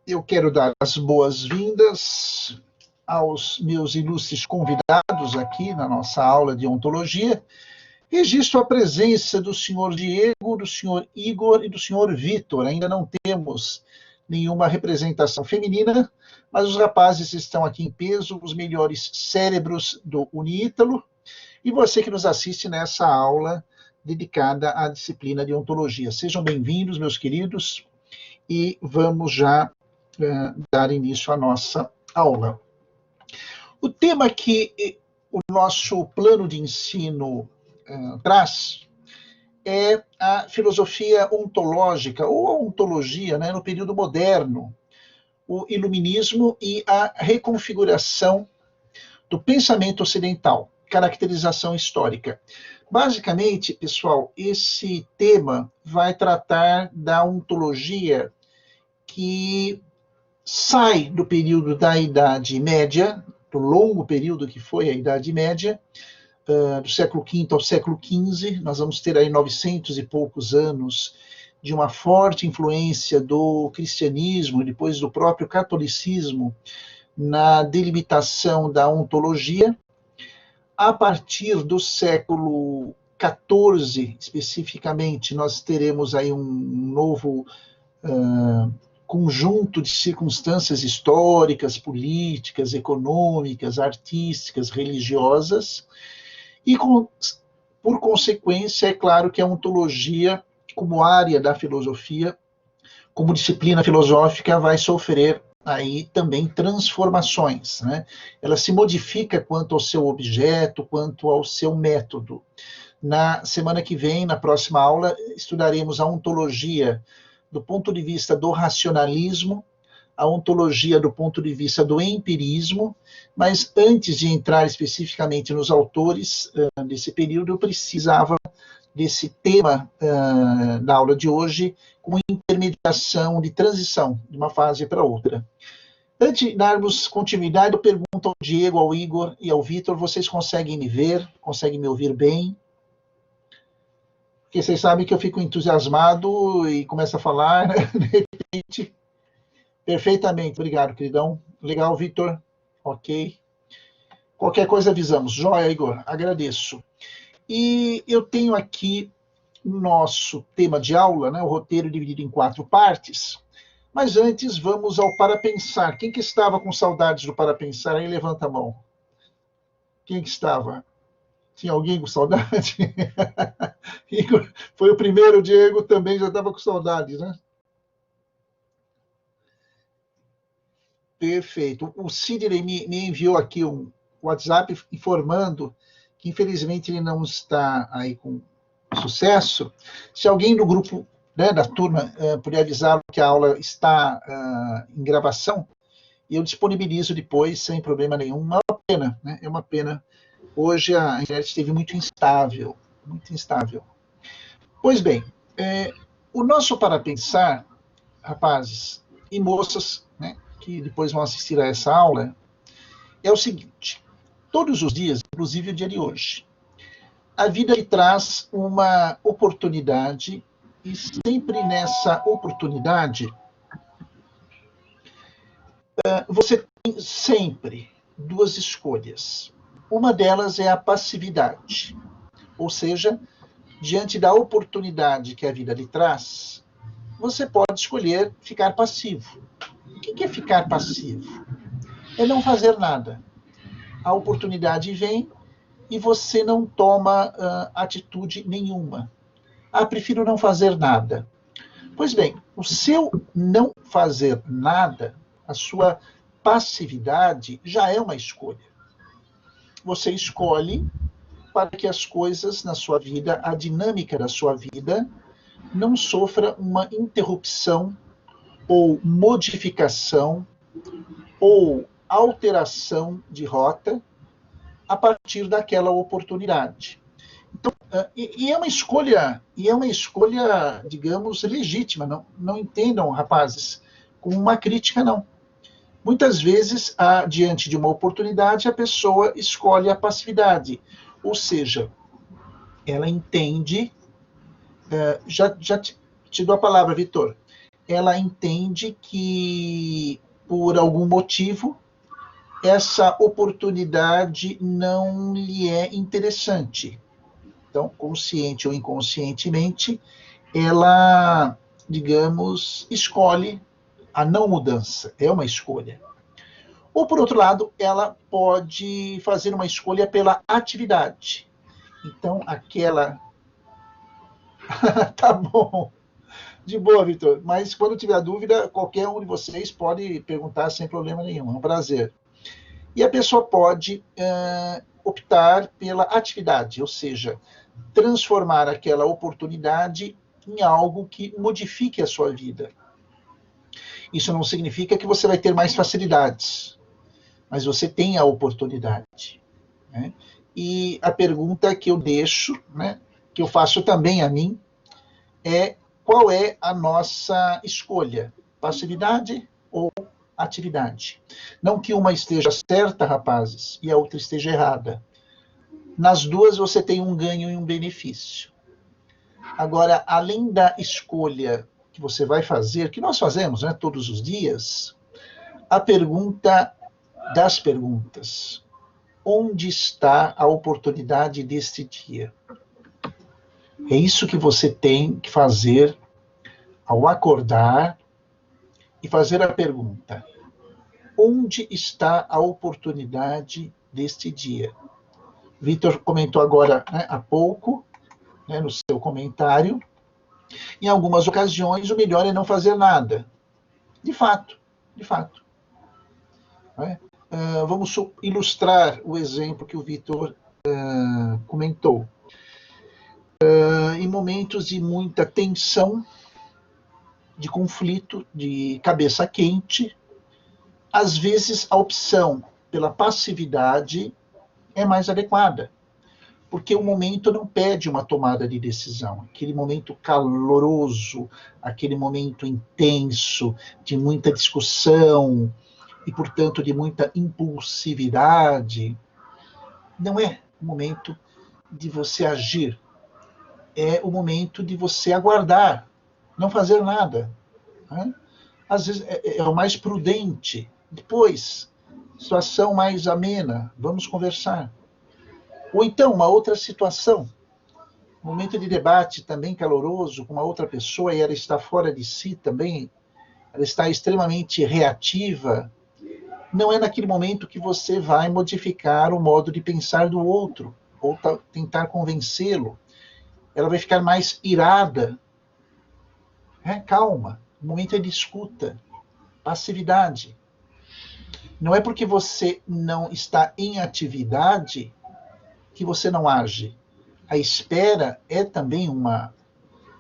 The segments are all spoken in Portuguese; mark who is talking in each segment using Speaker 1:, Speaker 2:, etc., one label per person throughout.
Speaker 1: Eu quero dar as boas-vindas aos meus ilustres convidados aqui na nossa aula de ontologia. Registro a presença do senhor Diego, do senhor Igor e do senhor Vitor. Ainda não temos nenhuma representação feminina, mas os rapazes estão aqui em peso, os melhores cérebros do Unítalo. E você que nos assiste nessa aula dedicada à disciplina de ontologia. Sejam bem-vindos, meus queridos, e vamos já dar início à nossa aula. O tema que o nosso plano de ensino traz é a filosofia ontológica, ou a ontologia, né, no período moderno, o iluminismo e a reconfiguração do pensamento ocidental, caracterização histórica. Basicamente, pessoal, esse tema vai tratar da ontologia que sai do período da Idade Média, do longo período que foi a Idade Média, do século V ao século XV. Nós vamos ter aí 900 e poucos anos de uma forte influência do cristianismo e depois do próprio catolicismo na delimitação da ontologia. A partir do século XIV, especificamente, nós teremos aí um novo conjunto de circunstâncias históricas, políticas, econômicas, artísticas, religiosas, e, por consequência, é claro que a ontologia, como área da filosofia, como disciplina filosófica, vai sofrer aí também transformações, né? Ela se modifica quanto ao seu objeto, quanto ao seu método. Na semana que vem, na próxima aula, estudaremos a ontologia do ponto de vista do racionalismo, a ontologia do ponto de vista do empirismo, mas antes de entrar especificamente nos autores desse período, eu precisava desse tema da aula de hoje, como intermediação de transição de uma fase para outra. Antes de darmos continuidade, eu pergunto ao Diego, ao Igor e ao Vitor, vocês conseguem me ver? Conseguem me ouvir bem? Porque vocês sabem que eu fico entusiasmado e começo a falar, né? De repente. Perfeitamente, obrigado, queridão. Legal, Vitor. Ok. Qualquer coisa avisamos. Joia, Igor, agradeço. E eu tenho aqui o nosso tema de aula, né, o roteiro dividido em 4 partes. Mas antes, vamos ao Para Pensar. Quem que estava com saudades do Para Pensar? Aí levanta a mão. Quem que estava? Tinha alguém com saudade? Igor, foi o primeiro, Diego também já estava com saudades, né? Perfeito. O Sidney me enviou aqui um WhatsApp informando que, infelizmente, ele não está aí com sucesso. Se alguém do grupo, né, da turma, puder avisar que a aula está em gravação, eu disponibilizo depois, sem problema nenhum. Uma pena, né? É uma pena. Hoje a internet esteve muito instável, muito instável. Pois bem, o nosso Para Pensar, rapazes e moças, né, que depois vão assistir a essa aula, é o seguinte: todos os dias, inclusive o dia de hoje, a vida lhe traz uma oportunidade, e sempre nessa oportunidade, você tem sempre 2 escolhas. Uma delas é a passividade, ou seja, diante da oportunidade que a vida lhe traz, você pode escolher ficar passivo. O que é ficar passivo? É não fazer nada. A oportunidade vem e você não toma atitude nenhuma. Prefiro não fazer nada. Pois bem, o seu não fazer nada, a sua passividade, já é uma escolha. Você escolhe para que as coisas na sua vida, a dinâmica da sua vida, não sofra uma interrupção ou modificação ou alteração de rota a partir daquela oportunidade. Então, e é uma escolha, digamos, legítima. Não entendam, rapazes, como uma crítica, não. Muitas vezes, diante de uma oportunidade, a pessoa escolhe a passividade, ou seja, ela entende, já te dou a palavra, Vitor, ela entende que, por algum motivo, essa oportunidade não lhe é interessante. Então, consciente ou inconscientemente, ela, digamos, escolhe a não mudança. É uma escolha. Ou, por outro lado, ela pode fazer uma escolha pela atividade. Então, aquela. Tá bom. De boa, Vitor. Mas quando tiver dúvida, qualquer um de vocês pode perguntar sem problema nenhum. É um prazer. E a pessoa pode optar pela atividade, ou seja, transformar aquela oportunidade em algo que modifique a sua vida. Isso não significa que você vai ter mais facilidades, mas você tem a oportunidade. Né? E a pergunta que eu deixo, né, que eu faço também a mim, é qual é a nossa escolha? Passividade ou atividade? Não que uma esteja certa, rapazes, e a outra esteja errada. Nas duas você tem um ganho e um benefício. Agora, além da escolha que você vai fazer, que nós fazemos, né, todos os dias, a pergunta das perguntas: onde está a oportunidade deste dia? É isso que você tem que fazer ao acordar e fazer a pergunta: onde está a oportunidade deste dia? Vitor comentou agora, né, há pouco, né, no seu comentário, em algumas ocasiões o melhor é não fazer nada. De fato, de fato. Né? Vamos ilustrar o exemplo que o Vitor comentou. Em momentos de muita tensão, de conflito, de cabeça quente, às vezes a opção pela passividade é mais adequada, porque o momento não pede uma tomada de decisão. Aquele momento caloroso, aquele momento intenso, de muita discussão e, portanto, de muita impulsividade, não é o momento de você agir, é o momento de você aguardar, não fazer nada. Né? Às vezes é o mais prudente. Depois, situação mais amena, vamos conversar. Ou então, uma outra situação, um momento de debate também caloroso com uma outra pessoa e ela está fora de si também, ela está extremamente reativa, não é naquele momento que você vai modificar o modo de pensar do outro ou tentar convencê-lo. Ela vai ficar mais irada. Calma, o momento é de escuta, passividade. Não é porque você não está em atividade que você não age. A espera é também uma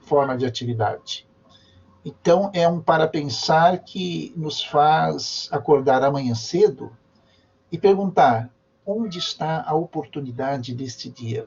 Speaker 1: forma de atividade. Então, é um para pensar que nos faz acordar amanhã cedo e perguntar: onde está a oportunidade deste dia?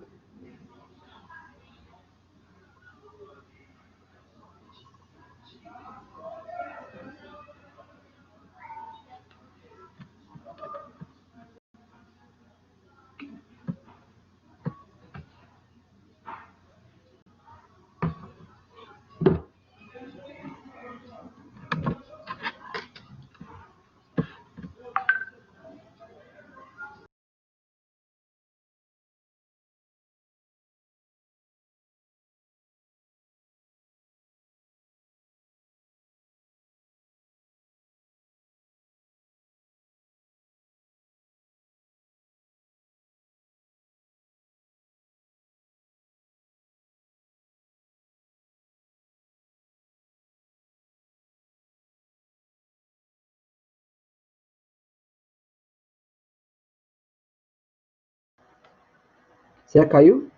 Speaker 2: Você caiu?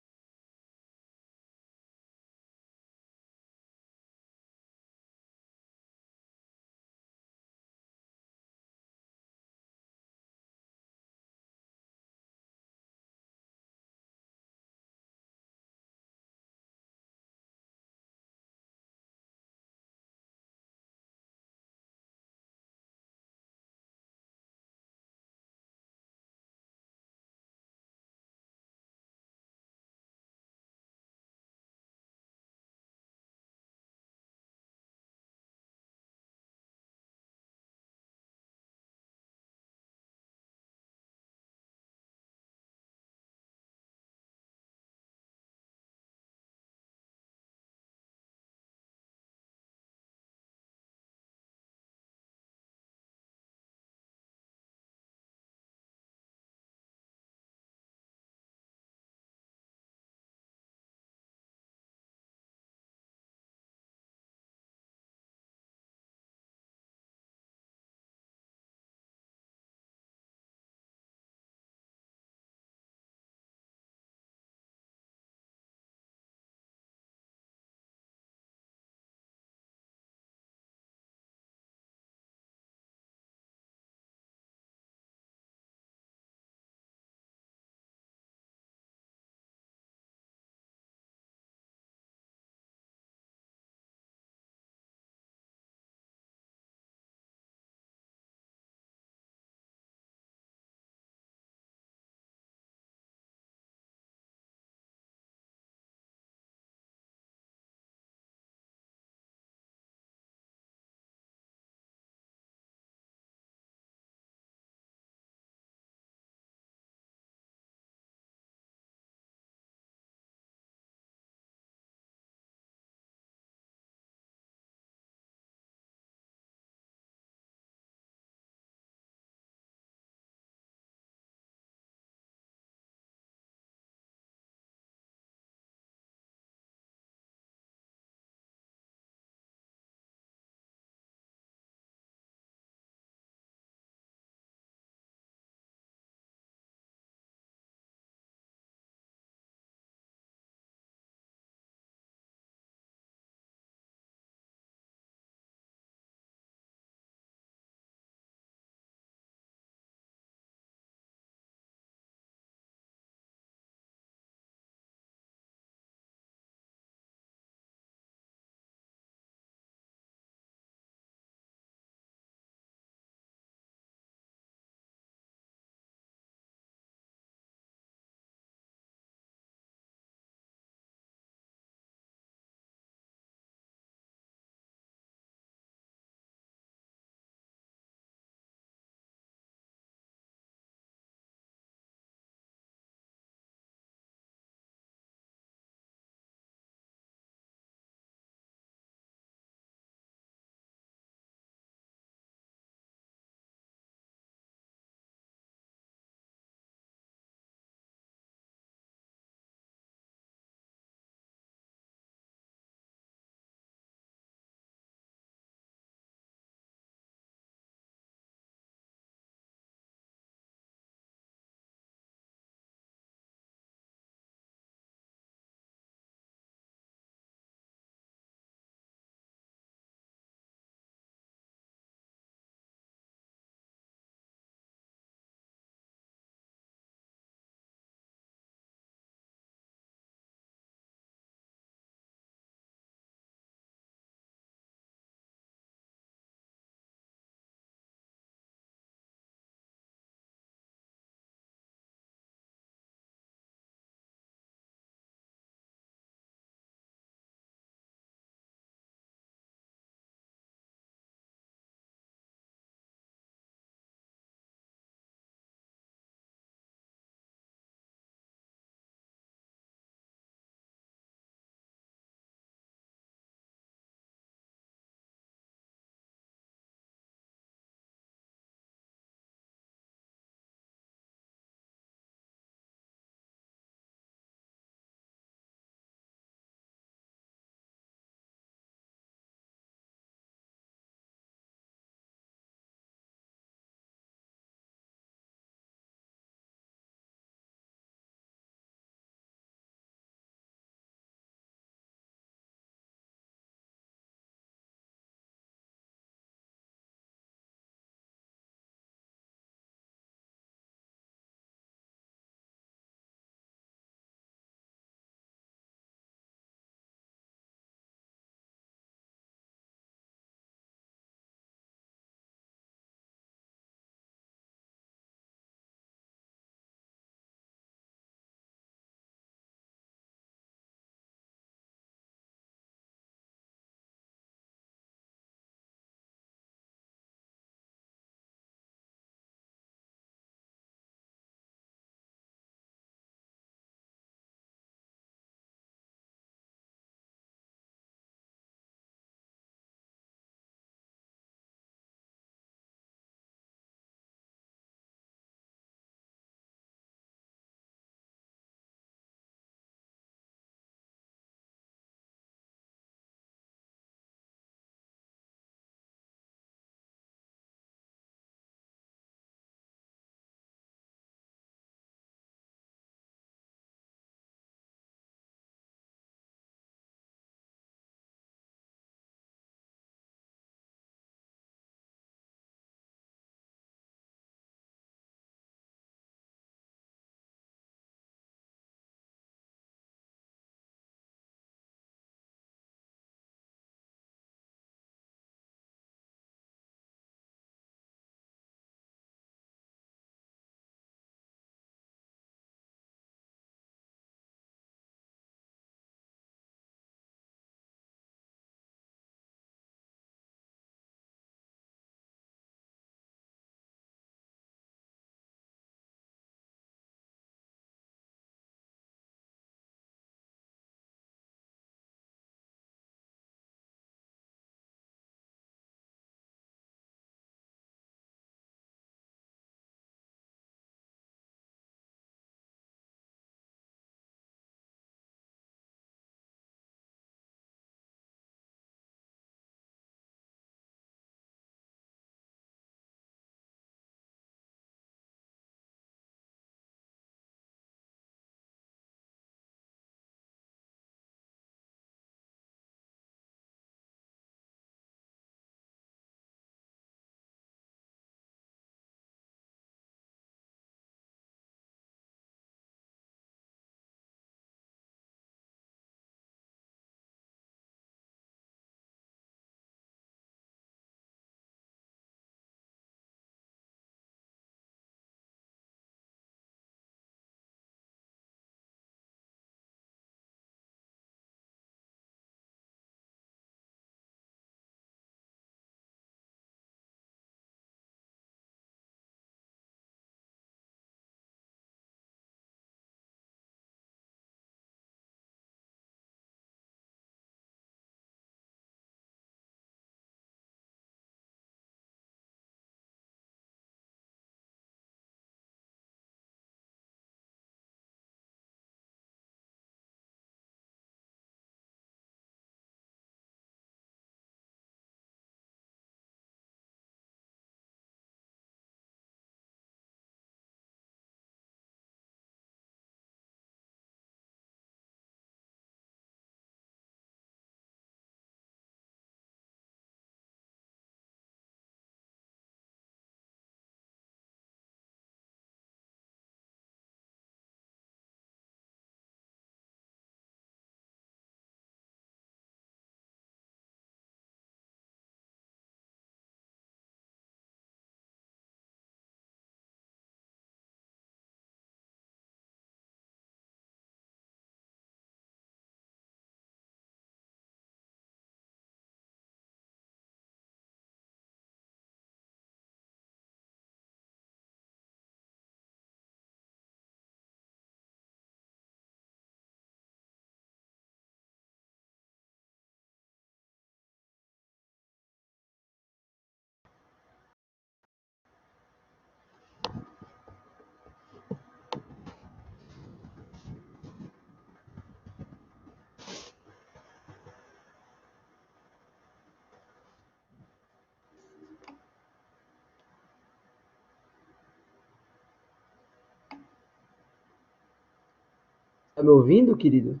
Speaker 2: Tá me ouvindo, querido?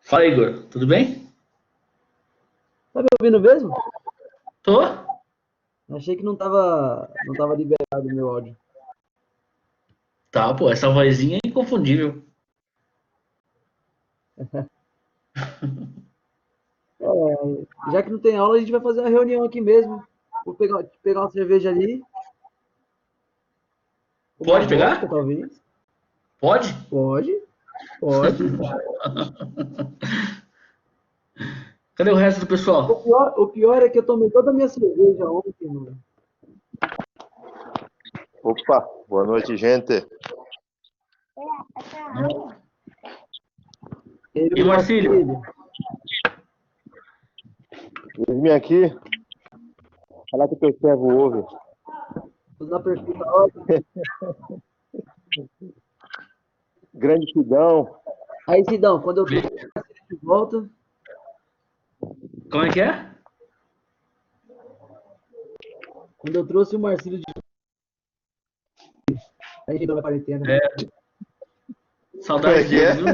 Speaker 3: Fala, Igor. Tudo bem?
Speaker 2: Tá me ouvindo mesmo?
Speaker 3: Tô?
Speaker 2: Achei que não tava liberado o meu áudio.
Speaker 3: Tá, pô, essa vozinha é inconfundível.
Speaker 2: Já que não tem aula, a gente vai fazer uma reunião aqui mesmo. Vou pegar uma cerveja ali, uma
Speaker 3: Pode
Speaker 2: vodka,
Speaker 3: pegar?
Speaker 2: talvez.
Speaker 3: Pode?
Speaker 2: Pode, pode.
Speaker 3: Cadê o resto do pessoal?
Speaker 2: O pior é que eu tomei toda a minha cerveja ontem, mano.
Speaker 4: Opa, boa noite, gente.
Speaker 2: Ele,
Speaker 3: E o
Speaker 2: nosso
Speaker 3: Marcílio?
Speaker 2: querido.
Speaker 4: Eu vim aqui falar que o teu servo ouve.
Speaker 2: Tudo na perfeita ordem.
Speaker 4: Grande Sidão.
Speaker 2: Aí, Sidão, quando eu trouxe de volta,
Speaker 3: Como é que é?
Speaker 2: quando eu trouxe o Marcílio de a gente na quarentena.
Speaker 3: É,
Speaker 4: Como é
Speaker 3: saudade
Speaker 4: que é?
Speaker 3: dele, viu?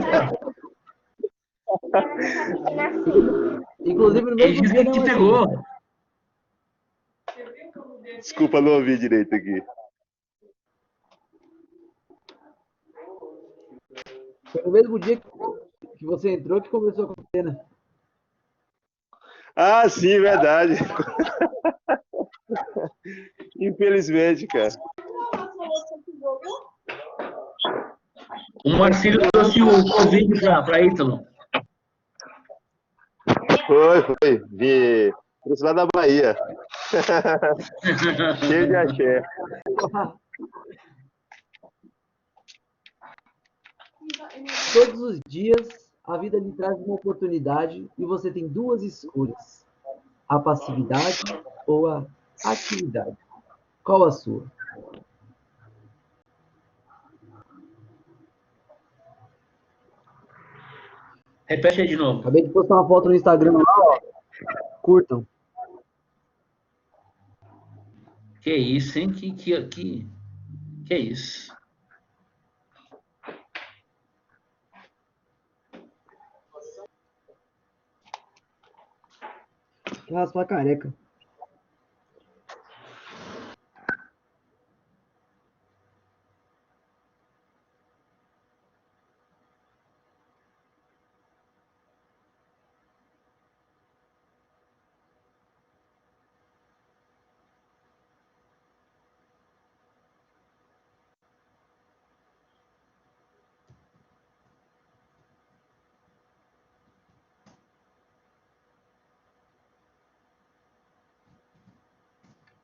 Speaker 2: Inclusive no
Speaker 3: Ele
Speaker 2: mesmo
Speaker 3: disse
Speaker 2: dia,
Speaker 3: que
Speaker 2: né,
Speaker 3: te
Speaker 2: Marcílio?
Speaker 3: pegou.
Speaker 4: Desculpa, não ouvi direito aqui.
Speaker 2: Foi no mesmo dia que você entrou que começou a quarentena.
Speaker 4: Ah, sim, verdade. Infelizmente, cara.
Speaker 3: O Marcílio trouxe o Covid pra Ítalo.
Speaker 4: Foi. Trouxe lá da Bahia. Cheio de axé.
Speaker 2: Todos os dias a vida lhe traz uma oportunidade e você tem duas escolhas: a passividade ou a atividade. Qual a sua?
Speaker 3: Repete aí de novo.
Speaker 2: Acabei de postar uma foto no Instagram lá, ó. Curtam.
Speaker 3: Que isso, hein? Que isso?
Speaker 2: Que raspar a careca.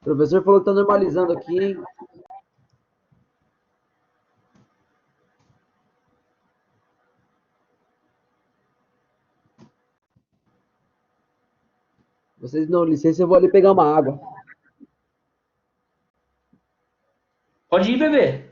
Speaker 2: O professor falou que tá normalizando aqui, hein? Vocês não, licença, eu vou ali pegar uma água.
Speaker 3: Pode ir, bebê.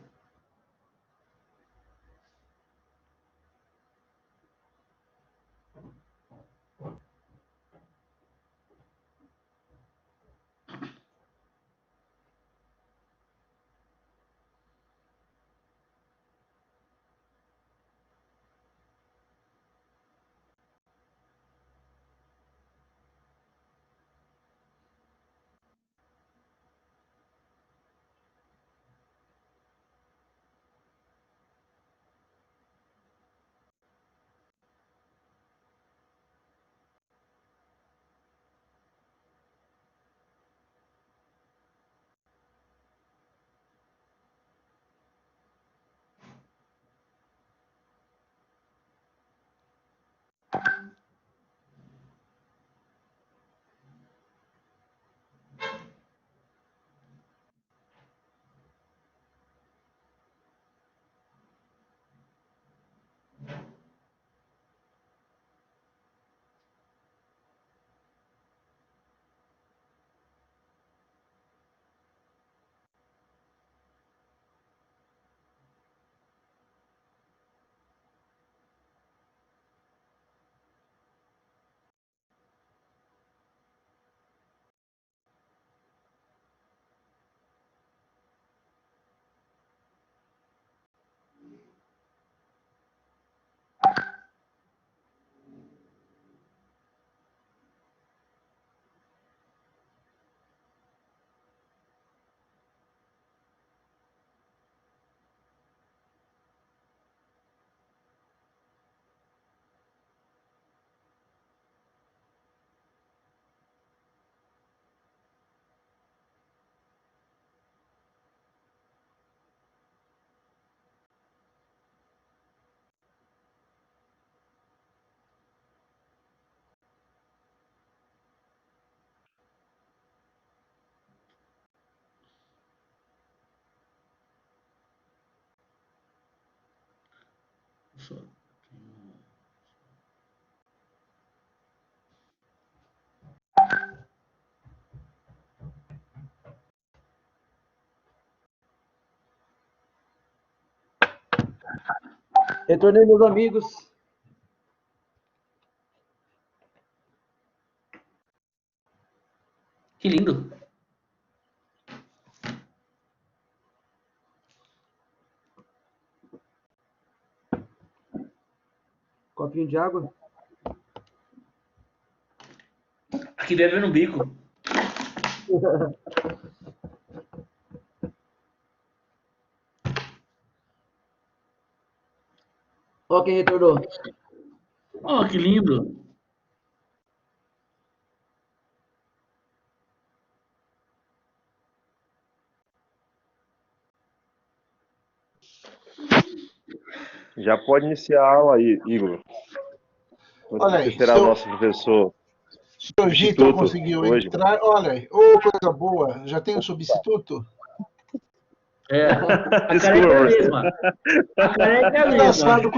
Speaker 3: professor.
Speaker 2: Retornei, meus amigos.
Speaker 3: Que lindo.
Speaker 2: Copinho de água.
Speaker 3: Aqui bebe no bico.
Speaker 2: Ó quem retornou.
Speaker 3: Oh, que lindo.
Speaker 4: Já pode iniciar a aula aí, Igor.
Speaker 1: Olha aí,
Speaker 4: Você será o nosso professor
Speaker 1: senhor Vitor
Speaker 4: substituto
Speaker 1: conseguiu
Speaker 4: hoje.
Speaker 1: entrar. Olha aí, ô, coisa boa. Já tem o substituto?
Speaker 3: É, a
Speaker 4: Desculpa,
Speaker 3: careca é a
Speaker 4: professor.
Speaker 3: mesma. A careca é a mesma.
Speaker 1: Engraçado,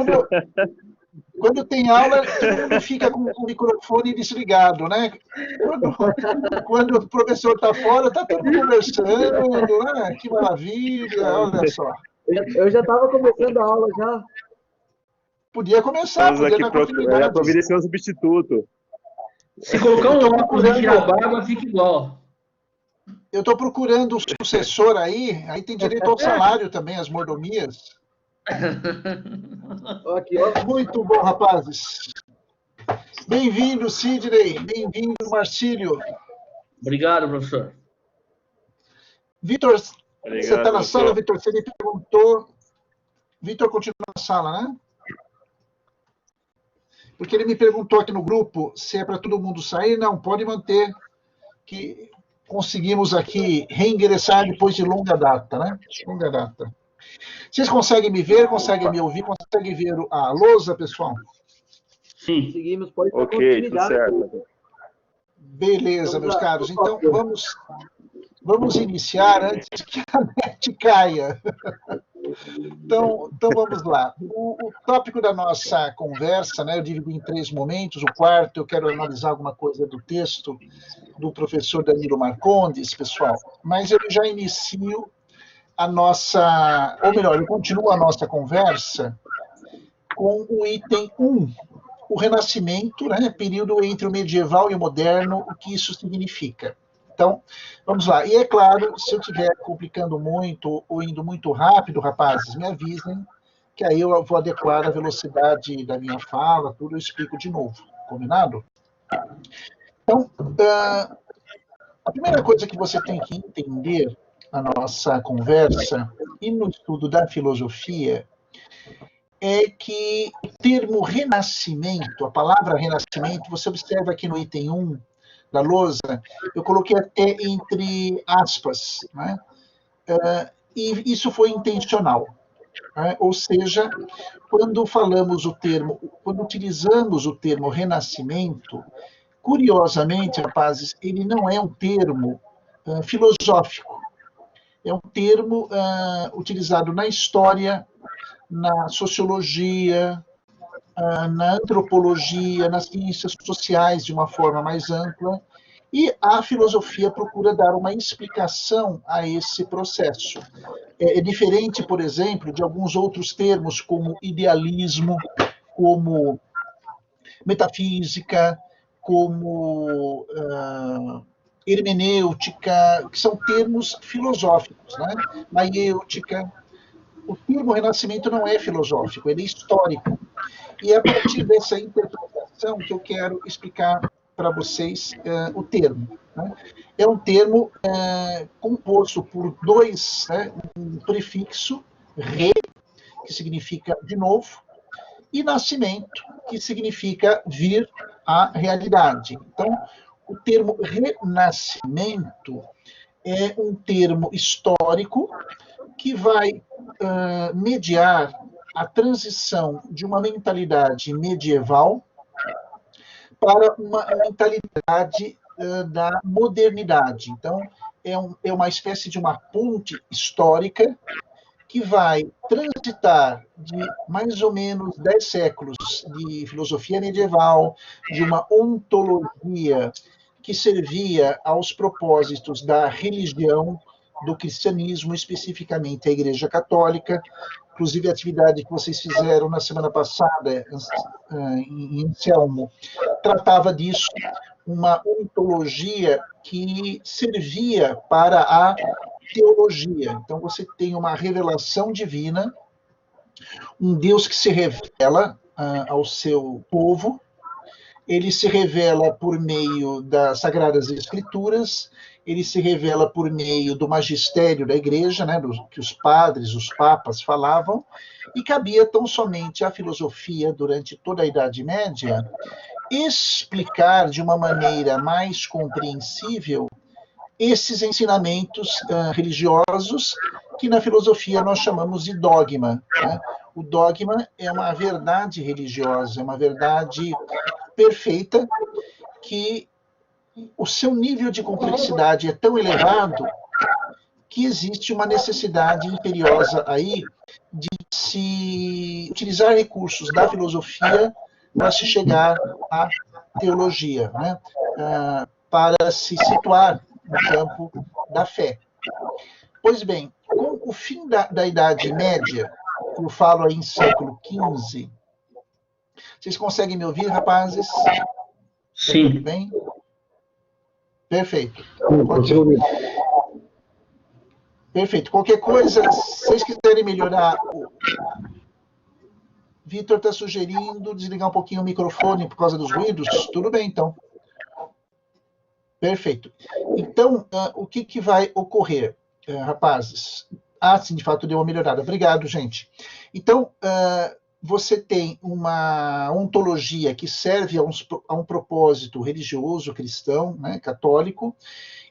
Speaker 1: quando tem aula, todo mundo fica com o microfone desligado, né? Quando o professor está fora, está todo mundo conversando, né? Que maravilha, olha só.
Speaker 2: Eu já estava começando a aula já.
Speaker 1: Podia começar,
Speaker 4: Estamos
Speaker 1: podia
Speaker 4: aqui
Speaker 1: dar continuidade.
Speaker 4: providenciando um substituto.
Speaker 3: Se colocar um
Speaker 1: Eu tô
Speaker 3: óculos e tirar a
Speaker 1: procurando-
Speaker 3: barba, fica igual.
Speaker 1: Eu estou procurando o sucessor aí tem direito ao salário também, as mordomias.
Speaker 2: Ó, aqui, ó.
Speaker 1: Muito bom, rapazes. Bem-vindo, Sidney. Bem-vindo, Marcílio.
Speaker 3: Obrigado, professor.
Speaker 1: Vitor, você
Speaker 4: Obrigado,
Speaker 1: está na
Speaker 4: professor.
Speaker 1: sala, Vitor? Você me perguntou. Vitor continua na sala, né? Porque ele me perguntou aqui no grupo se é para todo mundo sair. Não, pode manter, que conseguimos aqui reingressar depois de longa data, né? Longa data. Vocês conseguem me ver, conseguem me ouvir, conseguem ver a lousa, pessoal?
Speaker 3: Sim.
Speaker 2: Seguimos, pode dar
Speaker 4: Ok, tudo
Speaker 2: continuidade.
Speaker 4: certo.
Speaker 1: Beleza, meus caros. Então, vamos iniciar antes que a net caia. Então vamos lá. O tópico da nossa conversa, né, eu dividi em 3 momentos. O quarto, eu quero analisar alguma coisa do texto do professor Danilo Marcondes, pessoal. Mas eu já inicio a nossa, ou melhor, eu continuo a nossa conversa com o item 1, o Renascimento, né, período entre o medieval e o moderno, o que isso significa. Então, vamos lá. E é claro, se eu estiver complicando muito ou indo muito rápido, rapazes, me avisem, que aí eu vou adequar a velocidade da minha fala, tudo eu explico de novo. Combinado? Então, a primeira coisa que você tem que entender na nossa conversa e no estudo da filosofia é que o termo renascimento, a palavra renascimento, você observa aqui no item 1 da lousa, eu coloquei até entre aspas, né? E isso foi intencional. Né? Ou seja, quando utilizamos o termo renascimento, curiosamente, rapazes, ele não é um termo filosófico. É um termo utilizado na história, na sociologia, na antropologia, nas ciências sociais de uma forma mais ampla, e a filosofia procura dar uma explicação a esse processo. É diferente, por exemplo, de alguns outros termos, como idealismo, como metafísica, como hermenêutica, que são termos filosóficos, né? Maiêutica. O termo renascimento não é filosófico, ele é histórico. E é a partir dessa interpretação que eu quero explicar para vocês o termo. Né? É um termo composto por um prefixo, re, que significa de novo, e nascimento, que significa vir à realidade. Então, o termo renascimento é um termo histórico que vai mediar a transição de uma mentalidade medieval para uma mentalidade da modernidade. Então, é uma espécie de uma ponte histórica que vai transitar de mais ou menos 10 séculos de filosofia medieval, de uma ontologia que servia aos propósitos da religião, do cristianismo, especificamente a Igreja Católica. Inclusive, a atividade que vocês fizeram na semana passada, em Anselmo, tratava disso, uma ontologia que servia para a teologia. Então, você tem uma revelação divina, um Deus que se revela ao seu povo, ele se revela por meio das Sagradas Escrituras, ele se revela por meio do magistério da igreja, né, que os padres, os papas falavam, e cabia tão somente à filosofia, durante toda a Idade Média, explicar de uma maneira mais compreensível esses ensinamentos religiosos que na filosofia nós chamamos de dogma. Né? O dogma é uma verdade religiosa, é uma verdade perfeita que o seu nível de complexidade é tão elevado que existe uma necessidade imperiosa aí de se utilizar recursos da filosofia para se chegar à teologia, né? Para se situar no campo da fé. Pois bem, com o fim da Idade Média, eu falo aí em século XV, vocês conseguem me ouvir, rapazes?
Speaker 3: Sim.
Speaker 1: Tudo bem? Perfeito. Perfeito. Qualquer coisa, se vocês quiserem melhorar, o Vitor está sugerindo desligar um pouquinho o microfone por causa dos ruídos. Tudo bem, então. Perfeito. Então, o que vai ocorrer, rapazes? Sim, de fato deu uma melhorada. Obrigado, gente. Então, você tem uma ontologia que serve a um propósito religioso, cristão, né, católico,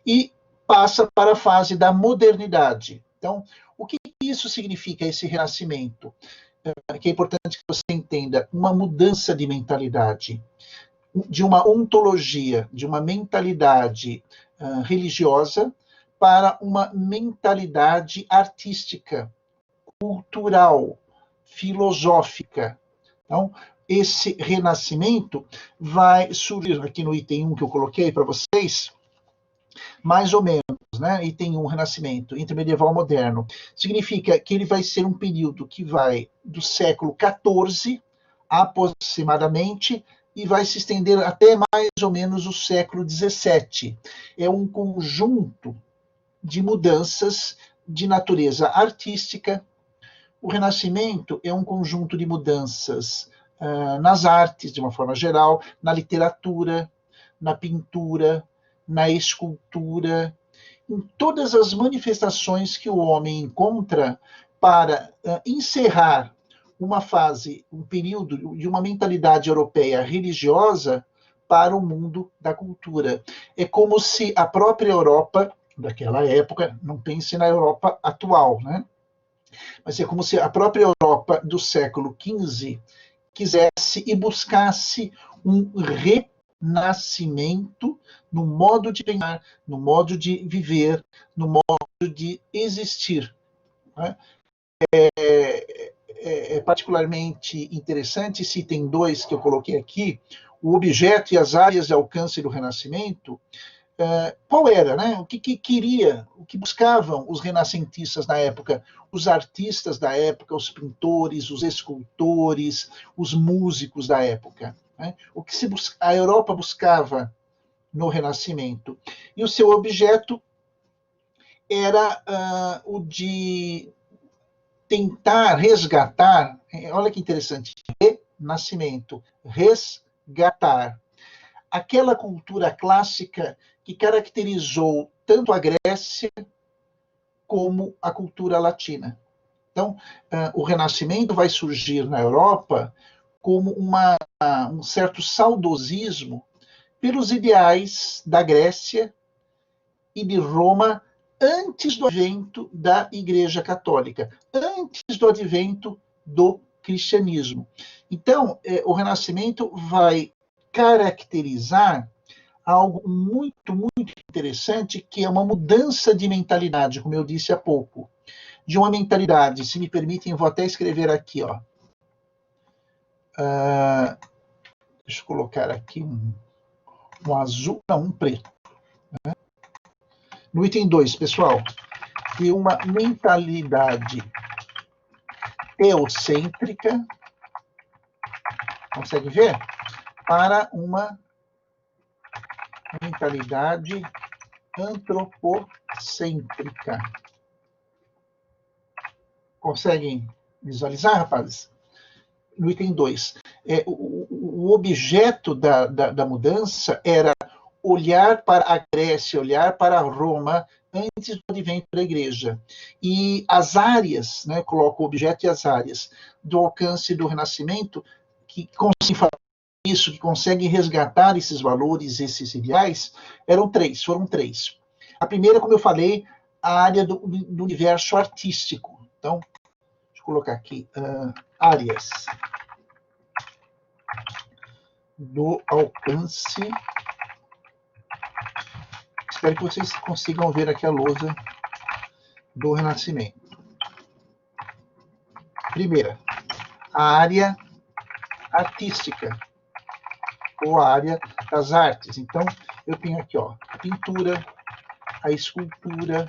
Speaker 1: e passa para a fase da modernidade. Então, o que isso significa, esse renascimento? Que é importante que você entenda, uma mudança de mentalidade, de uma ontologia, de uma mentalidade religiosa para uma mentalidade artística, cultural, filosófica. Então, esse renascimento vai surgir aqui no item 1 que eu coloquei para vocês, mais ou menos, né? Item 1, renascimento, intermedieval moderno. Significa que ele vai ser um período que vai do século XIV, aproximadamente, e vai se estender até mais ou menos o século XVII. É um conjunto de mudanças de natureza artística. O Renascimento é um conjunto de mudanças nas artes, de uma forma geral, na literatura, na pintura, na escultura, em todas as manifestações que o homem encontra para encerrar uma fase, um período de uma mentalidade europeia religiosa para o mundo da cultura. É como se a própria Europa daquela época, não pense na Europa atual, né? Mas é como se a própria Europa do século XV quisesse e buscasse um renascimento no modo de pensar, no modo de viver, no modo de existir. Né? É particularmente interessante esse item 2 que eu coloquei aqui, o objeto e as áreas de alcance do Renascimento. Qual era, né? O que queria, o que buscavam os renascentistas na época, os artistas da época, os pintores, os escultores, os músicos da época, né? O que a Europa buscava no Renascimento. E o seu objeto era o de tentar resgatar, olha que interessante, renascimento, resgatar aquela cultura clássica que caracterizou tanto a Grécia como a cultura latina. Então, o Renascimento vai surgir na Europa como um certo saudosismo pelos ideais da Grécia e de Roma antes do advento da Igreja Católica, antes do advento do cristianismo. Então, o Renascimento vai caracterizar algo muito, muito interessante, que é uma mudança de mentalidade, como eu disse há pouco. de uma mentalidade. Se me permitem, eu vou até escrever aqui, ó. Deixa eu colocar aqui um azul, não, um preto. Né? No item 2, pessoal, de uma mentalidade teocêntrica, consegue ver? Para uma mentalidade antropocêntrica. Conseguem visualizar, rapazes? No item 2, o objeto da mudança era olhar para a Grécia, olhar para Roma, antes do advento da igreja. E as áreas, né, coloco o objeto e as áreas do alcance do Renascimento, que conseguem fazer isso, que conseguem resgatar esses valores, esses ideais, foram três. A primeira, como eu falei, a área do universo artístico. Então, deixa eu colocar aqui, áreas do alcance. Espero que vocês consigam ver aqui a lousa do Renascimento. Primeira, a área artística, ou a área das artes. Então, eu tenho aqui, ó, a pintura, a escultura,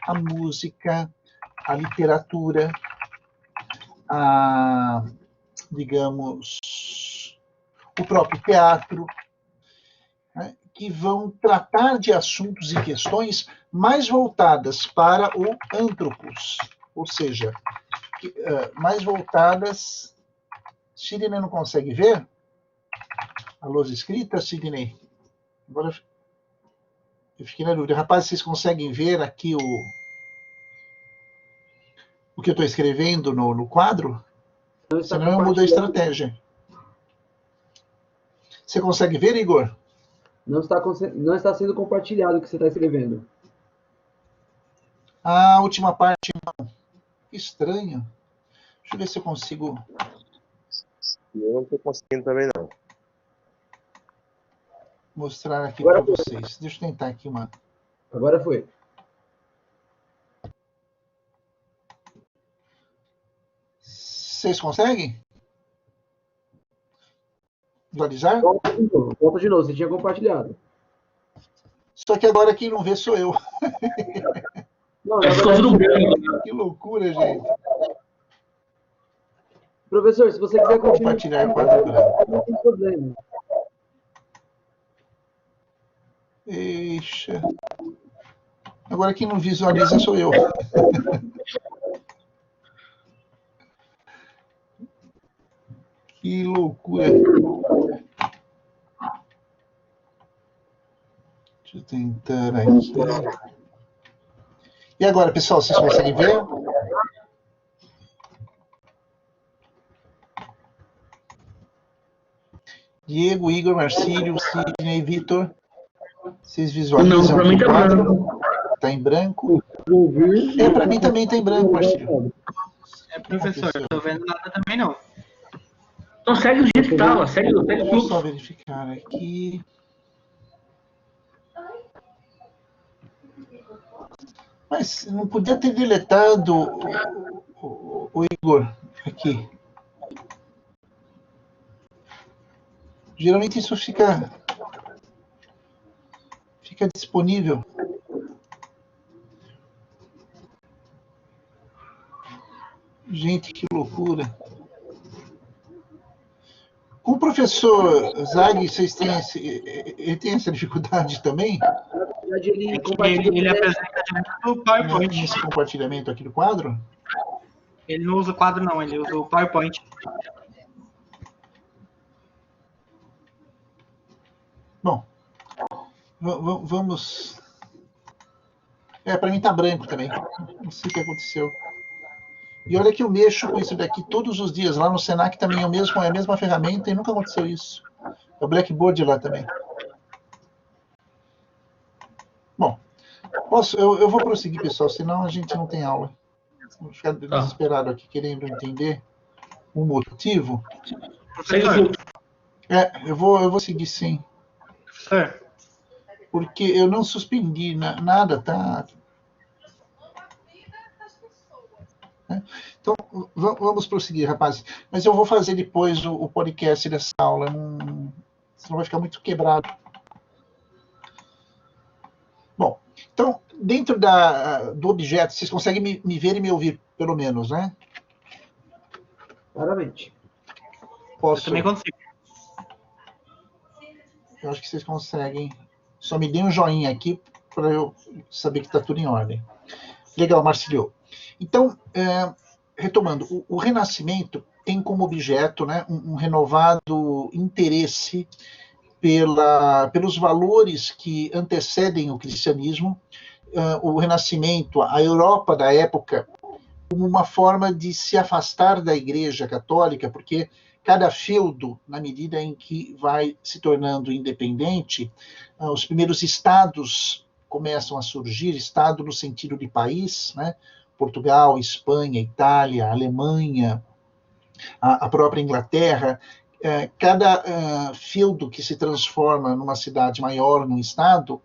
Speaker 1: a música, a literatura, digamos, o próprio teatro, né, que vão tratar de assuntos e questões mais voltadas para o antropos, ou seja, mais voltadas... Sidney não consegue ver? A lousa escrita, Sidney? Agora eu fiquei na dúvida. Rapaz, vocês conseguem ver aqui o que eu estou escrevendo no quadro? Senão eu mudo a estratégia. Você consegue ver, Igor?
Speaker 2: Não está sendo compartilhado o que você está escrevendo.
Speaker 1: A última parte não. Que estranho. Deixa eu ver se eu consigo...
Speaker 4: Eu não estou conseguindo também, não.
Speaker 1: Mostrar aqui para vocês. Deixa eu tentar aqui uma...
Speaker 2: Agora foi.
Speaker 1: Vocês conseguem? Visualizar?
Speaker 2: Volta de novo. Você tinha compartilhado.
Speaker 1: Só que agora quem não vê sou eu.
Speaker 2: Não,
Speaker 3: É ficou tudo branco.
Speaker 1: Que loucura, gente.
Speaker 2: Professor, se você quiser
Speaker 1: Compartilhar o quadro branco.
Speaker 2: não tem problema.
Speaker 1: Eixa. Agora quem não visualiza sou eu. Que loucura. Deixa eu tentar aqui. E agora, pessoal, vocês conseguem ver? Diego, Igor, Marcílio, Sidney, Vitor. Vocês visualizam?
Speaker 3: Não, para mim tá
Speaker 1: quadro?
Speaker 3: branco.
Speaker 1: Tá em branco? Para mim também tá em branco, Marcílio.
Speaker 5: Professor, eu tô vendo nada também não.
Speaker 3: Então segue o jeito que tava, segue o
Speaker 1: Deixa eu só
Speaker 3: fluxo.
Speaker 1: verificar aqui. Mas não podia ter deletado o Igor aqui. Geralmente isso fica disponível. Gente, que loucura. Com o professor Zag, vocês têm ele tem essa dificuldade também?
Speaker 5: Ele apresenta direto do PowerPoint.
Speaker 1: Nesse compartilhamento aqui do quadro?
Speaker 5: Ele não usa o quadro não, ele usa o PowerPoint.
Speaker 1: Bom, vamos... para mim tá branco também. Não sei o que aconteceu. E olha que eu mexo com isso daqui todos os dias. Lá no Senac também é a mesma ferramenta e nunca aconteceu isso. É o Blackboard lá também. Bom, eu vou prosseguir, pessoal, senão a gente não tem aula. Vou ficar desesperado aqui, querendo entender o motivo.
Speaker 3: Segue o fluxo.
Speaker 1: Eu vou seguir sim.
Speaker 5: Professor,
Speaker 1: Porque eu não suspendi nada, tá? né? Então, vamos prosseguir, rapazes. Mas eu vou fazer depois o podcast dessa aula, senão vai ficar muito quebrado. Bom, então, dentro do objeto, vocês conseguem me ver e me ouvir, pelo menos, né?
Speaker 2: Claramente.
Speaker 5: Eu também consigo.
Speaker 1: Eu acho que vocês conseguem. Só me deem um joinha aqui para eu saber que está tudo em ordem. Legal, Marcílio. Então, retomando, o Renascimento tem como objeto, né, um renovado interesse pelos valores que antecedem o cristianismo, o Renascimento, a Europa da época, como uma forma de se afastar da Igreja Católica, porque cada feudo, na medida em que vai se tornando independente, os primeiros estados começam a surgir, estado no sentido de país, né? Portugal, Espanha, Itália, Alemanha, a própria Inglaterra. Cada feudo que se transforma numa cidade maior, num estado,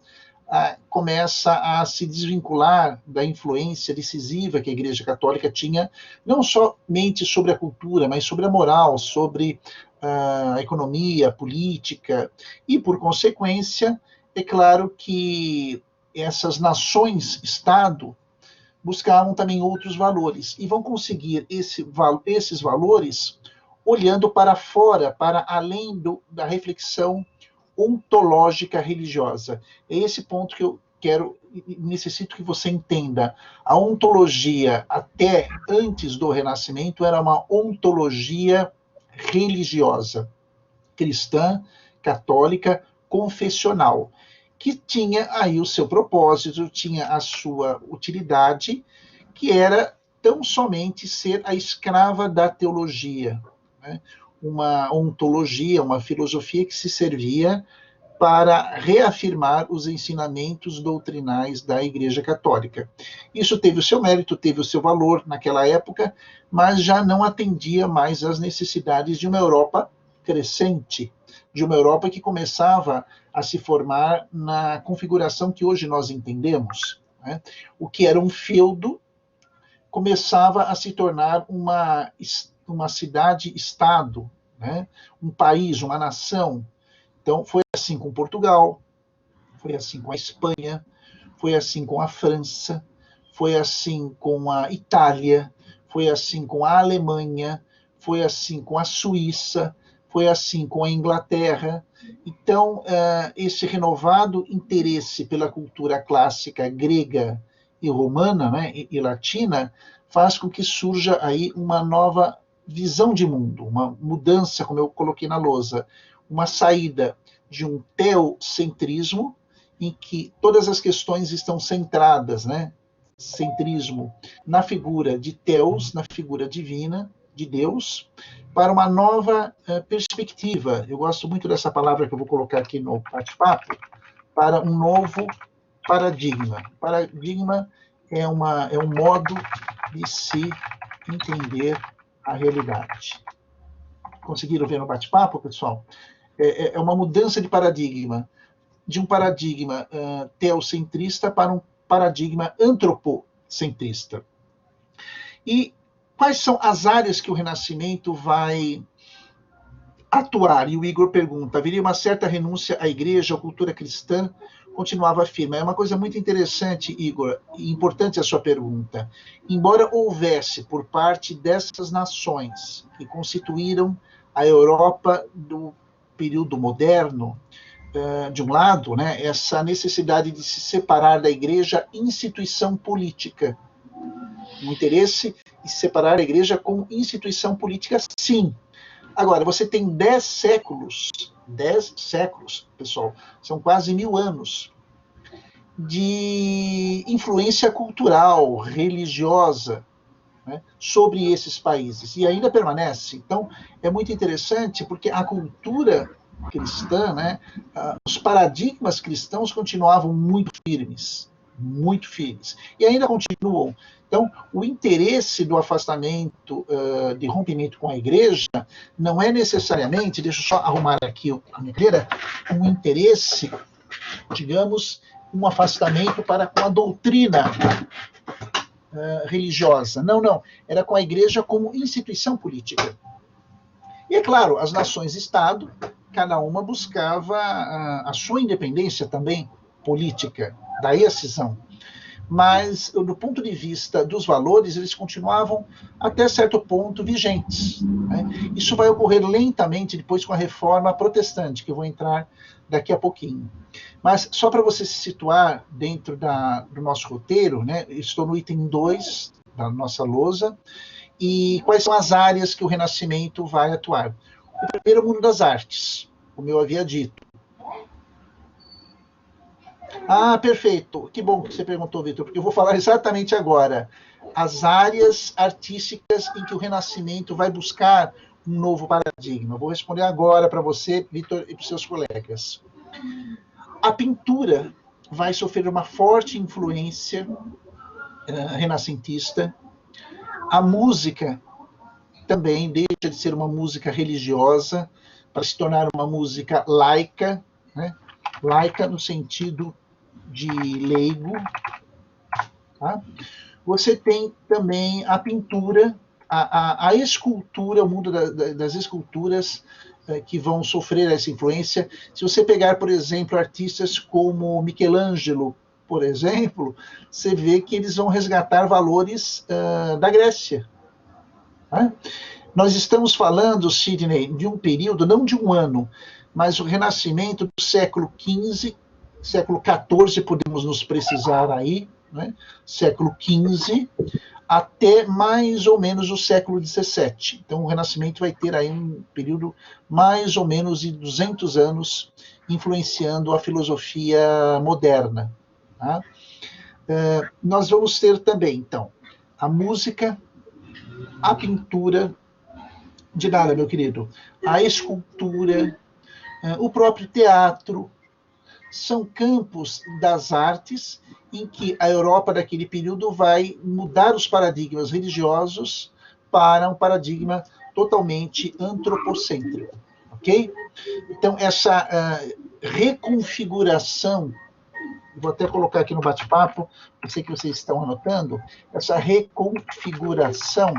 Speaker 1: começa a se desvincular da influência decisiva que a Igreja Católica tinha, não somente sobre a cultura, mas sobre a moral, sobre a economia, a política, e, por consequência, é claro que essas nações-estado buscavam também outros valores, e vão conseguir esses valores olhando para fora, para além da reflexão ontológica religiosa. É esse ponto que eu necessito que você entenda. A ontologia, até antes do Renascimento, era uma ontologia religiosa, cristã, católica, confessional, que tinha aí o seu propósito, tinha a sua utilidade, que era tão somente ser a escrava da teologia, né? Uma ontologia, uma filosofia que se servia para reafirmar os ensinamentos doutrinais da Igreja Católica. Isso teve o seu mérito, teve o seu valor naquela época, mas já não atendia mais às necessidades de uma Europa crescente, de uma Europa que começava a se formar na configuração que hoje nós entendemos, né? O que era um feudo começava a se tornar uma cidade-estado, né? Um país, uma nação. Então, foi assim com Portugal, foi assim com a Espanha, foi assim com a França, foi assim com a Itália, foi assim com a Alemanha, foi assim com a Suíça, foi assim com a Inglaterra. Então, esse renovado interesse pela cultura clássica grega e romana, né, e latina, faz com que surja aí uma nova visão de mundo, uma mudança, como eu coloquei na lousa, uma saída de um teocentrismo, em que todas as questões estão centradas, né? Centrismo na figura de Theos, na figura divina, de Deus, para uma nova perspectiva. Eu gosto muito dessa palavra que eu vou colocar aqui no bate-papo, para um novo paradigma. Paradigma é um modo de se entender a realidade. Conseguiram ver no bate-papo, pessoal? É uma mudança de paradigma, de um paradigma teocentrista para um paradigma antropocentrista. E quais são as áreas que o Renascimento vai atuar? E o Igor pergunta, haveria uma certa renúncia à igreja, à cultura cristã? Continuava firme. É uma coisa muito interessante, Igor, e importante a sua pergunta. Embora houvesse, por parte dessas nações que constituíram a Europa do período moderno, de um lado, né, essa necessidade de se separar da igreja instituição política, um interesse em separar a igreja como instituição política, sim. Agora, você tem 10 séculos, pessoal, são quase 1000 anos, de influência cultural, religiosa, né, sobre esses países, e ainda permanece. Então, é muito interessante, porque a cultura cristã, né, os paradigmas cristãos continuavam muito firmes, e ainda continuam. Então, o interesse do afastamento, de rompimento com a igreja, não é necessariamente, deixa eu só arrumar aqui a minha cadeira, um interesse, digamos, um afastamento para com a doutrina religiosa. Não, não. Era com a igreja como instituição política. E, é claro, as nações-estado, cada uma buscava a sua independência também política. Daí a cisão. Mas, do ponto de vista dos valores, eles continuavam, até certo ponto, vigentes. Né? Isso vai ocorrer lentamente depois com a reforma protestante, que eu vou entrar daqui a pouquinho. Mas, só para você se situar dentro do nosso roteiro, né? Estou no item 2 da nossa lousa, e quais são as áreas que o Renascimento vai atuar. O primeiro é o mundo das artes, como eu havia dito. Ah, perfeito. Que bom que você perguntou, Vitor, porque eu vou falar exatamente agora. As áreas artísticas em que o Renascimento vai buscar um novo paradigma. Eu vou responder agora para você, Vitor, e para os seus colegas. A pintura vai sofrer uma forte influência renascentista. A música também deixa de ser uma música religiosa para se tornar uma música laica, né? Laica no sentido de leigo. Tá? Você tem também a pintura, a escultura, o mundo das esculturas que vão sofrer essa influência. Se você pegar, por exemplo, artistas como Michelangelo, por exemplo, você vê que eles vão resgatar valores da Grécia. Tá? Nós estamos falando, Sidney, de um período, não de um ano, mas o Renascimento do século XV, século XIV, podemos nos precisar aí, né? Século XV, até mais ou menos o século XVII. Então, o Renascimento vai ter aí um período mais ou menos de 200 anos, influenciando a filosofia moderna. Tá? Nós vamos ter também, então, a música, a pintura, de nada, meu querido, a escultura, o próprio teatro, são campos das artes em que a Europa daquele período vai mudar os paradigmas religiosos para um paradigma totalmente antropocêntrico, ok? Então, essa reconfiguração, vou até colocar aqui no bate-papo, eu sei que vocês estão anotando, essa reconfiguração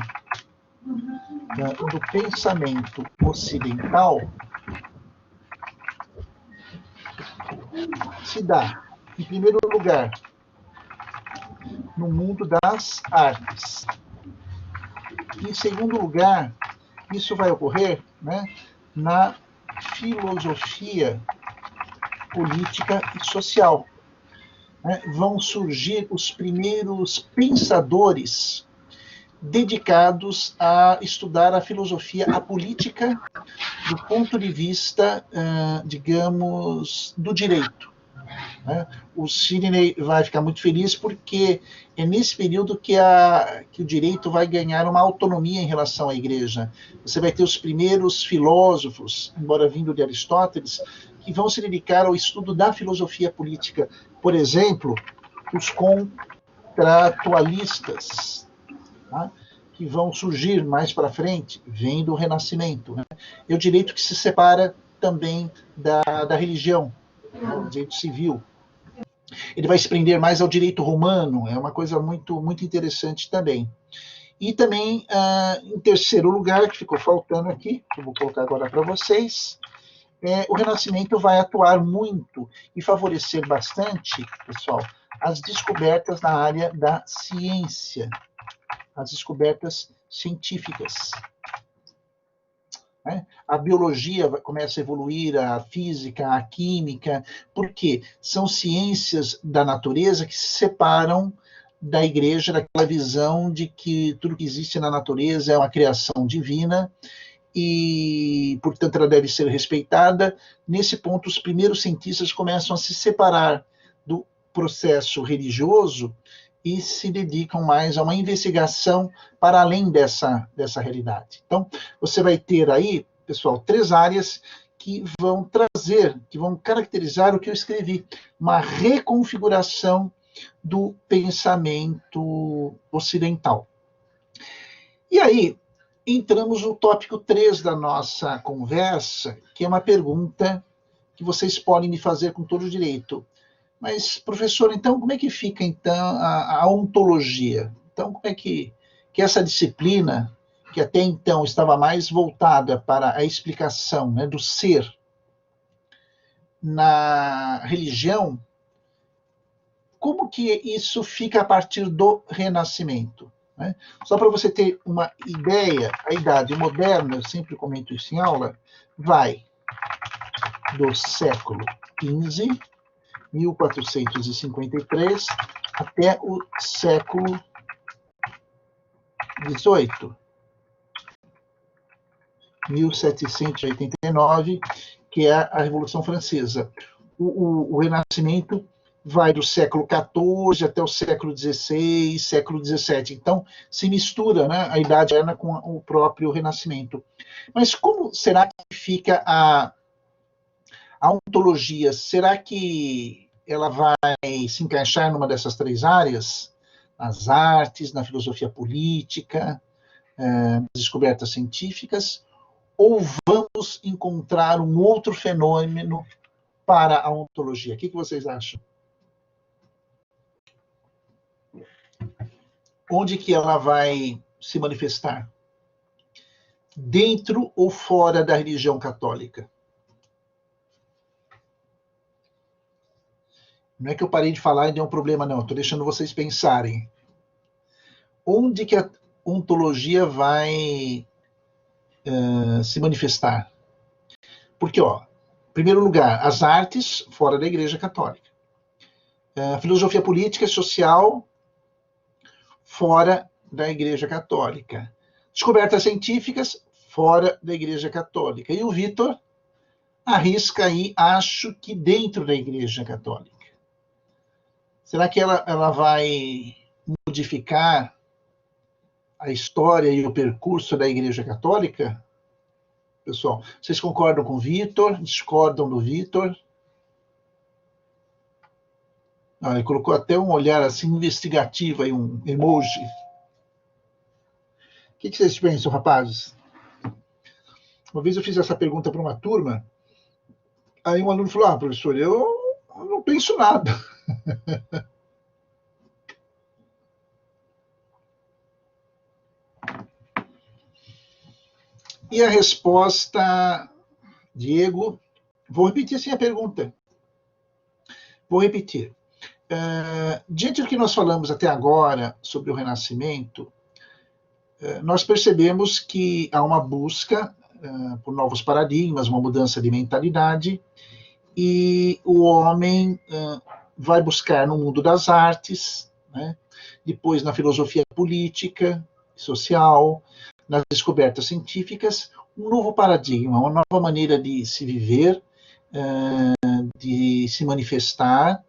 Speaker 1: do pensamento ocidental se dá, em primeiro lugar, no mundo das artes. Em segundo lugar, isso vai ocorrer, né, na filosofia política e social. Né? Vão surgir os primeiros pensadores dedicados a estudar a filosofia, a política, do ponto de vista, digamos, do direito. Né? O Sidney vai ficar muito feliz porque é nesse período que o direito vai ganhar uma autonomia em relação à igreja. Você vai ter os primeiros filósofos, embora vindo de Aristóteles, que vão se dedicar ao estudo da filosofia política. Por exemplo, os contratualistas, tá? Que vão surgir mais para frente, vem do Renascimento. Né? É o direito que se separa também da religião, né? O direito civil. Ele vai se prender mais ao direito romano, é uma coisa muito, muito interessante também. E também, em terceiro lugar, que ficou faltando aqui, que eu vou colocar agora para vocês, o Renascimento vai atuar muito e favorecer bastante, pessoal, as descobertas na área da ciência, as descobertas científicas. Né? A biologia começa a evoluir, a física, a química, porque são ciências da natureza que se separam da igreja, daquela visão de que tudo que existe na natureza é uma criação divina e, portanto, ela deve ser respeitada. Nesse ponto, os primeiros cientistas começam a se separar do processo religioso e se dedicam mais a uma investigação para além dessa realidade. Então, você vai ter aí, pessoal, 3 áreas que vão trazer, que vão caracterizar o que eu escrevi, uma reconfiguração do pensamento ocidental. E aí, entramos no tópico 3 da nossa conversa, que é uma pergunta que vocês podem me fazer com todo o direito. Mas, professor, então, como é que fica então, a ontologia? Então, Então, como é que essa disciplina, que até então estava mais voltada para a explicação, né, do ser na religião, como que isso fica a partir do Renascimento? Né? Só para você ter uma ideia, a Idade Moderna, eu sempre comento isso em aula, vai do século XV, 1453, até o século XVIII, 1789, que é a Revolução Francesa. O Renascimento vai do século XIV até o século XVI, século XVII. Então, se mistura, né, a Idade Moderna com o próprio Renascimento. Mas como será que fica a ontologia? Será que ela vai se encaixar numa dessas três áreas? Nas artes, na filosofia política, nas descobertas científicas? Ou vamos encontrar um outro fenômeno para a ontologia? O que vocês acham? Onde que ela vai se manifestar? Dentro ou fora da religião católica? Não é que eu parei de falar e deu um problema, não. Estou deixando vocês pensarem. Onde que a ontologia vai se manifestar? Porque, em primeiro lugar, as artes fora da Igreja Católica. A filosofia política e social fora da Igreja Católica. Descobertas científicas fora da Igreja Católica. E o Vitor arrisca aí, acho que dentro da Igreja Católica. Será que ela vai modificar a história e o percurso da Igreja Católica? Pessoal, vocês concordam com o Vitor? Discordam do Vitor? Ele colocou até um olhar assim investigativo, aí, um emoji. O que vocês pensam, rapazes? Uma vez eu fiz essa pergunta para uma turma, aí um aluno falou, professor, eu não penso nada. E a resposta, Diego, vou repetir assim a pergunta. Vou repetir. Diante do que nós falamos até agora sobre o Renascimento, nós percebemos que há uma busca por novos paradigmas, uma mudança de mentalidade, e o homem vai buscar no mundo das artes, né? Depois na filosofia política, social, nas descobertas científicas, um novo paradigma, uma nova maneira de se viver, de se manifestar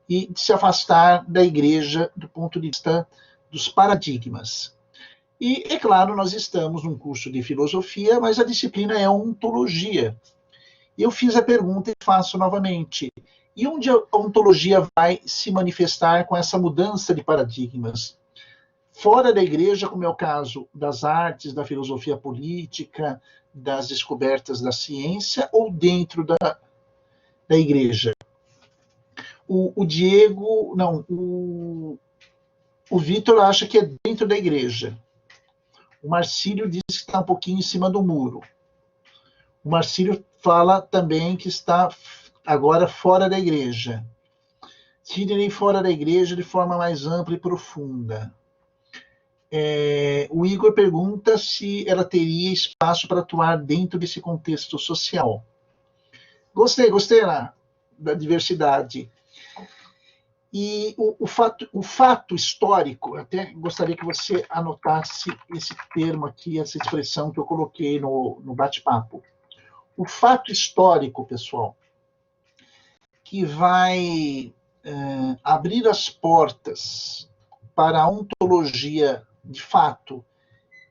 Speaker 1: e de se afastar da igreja do ponto de vista dos paradigmas. E, é claro, nós estamos num curso de filosofia, mas a disciplina é ontologia. Eu fiz a pergunta e faço novamente. E onde a ontologia vai se manifestar com essa mudança de paradigmas? Fora da igreja, como é o caso das artes, da filosofia política, das descobertas da ciência, ou dentro da igreja? O Diego, não, o Vitor acha que é dentro da igreja. O Marcílio diz que está um pouquinho em cima do muro. O Marcílio fala também que está agora fora da igreja. Sidney fora da igreja de forma mais ampla e profunda. O Igor pergunta se ela teria espaço para atuar dentro desse contexto social. Gostei da diversidade. E o fato histórico, até gostaria que você anotasse esse termo aqui, essa expressão que eu coloquei no bate-papo. O fato histórico, pessoal, que vai abrir as portas para a ontologia, de fato,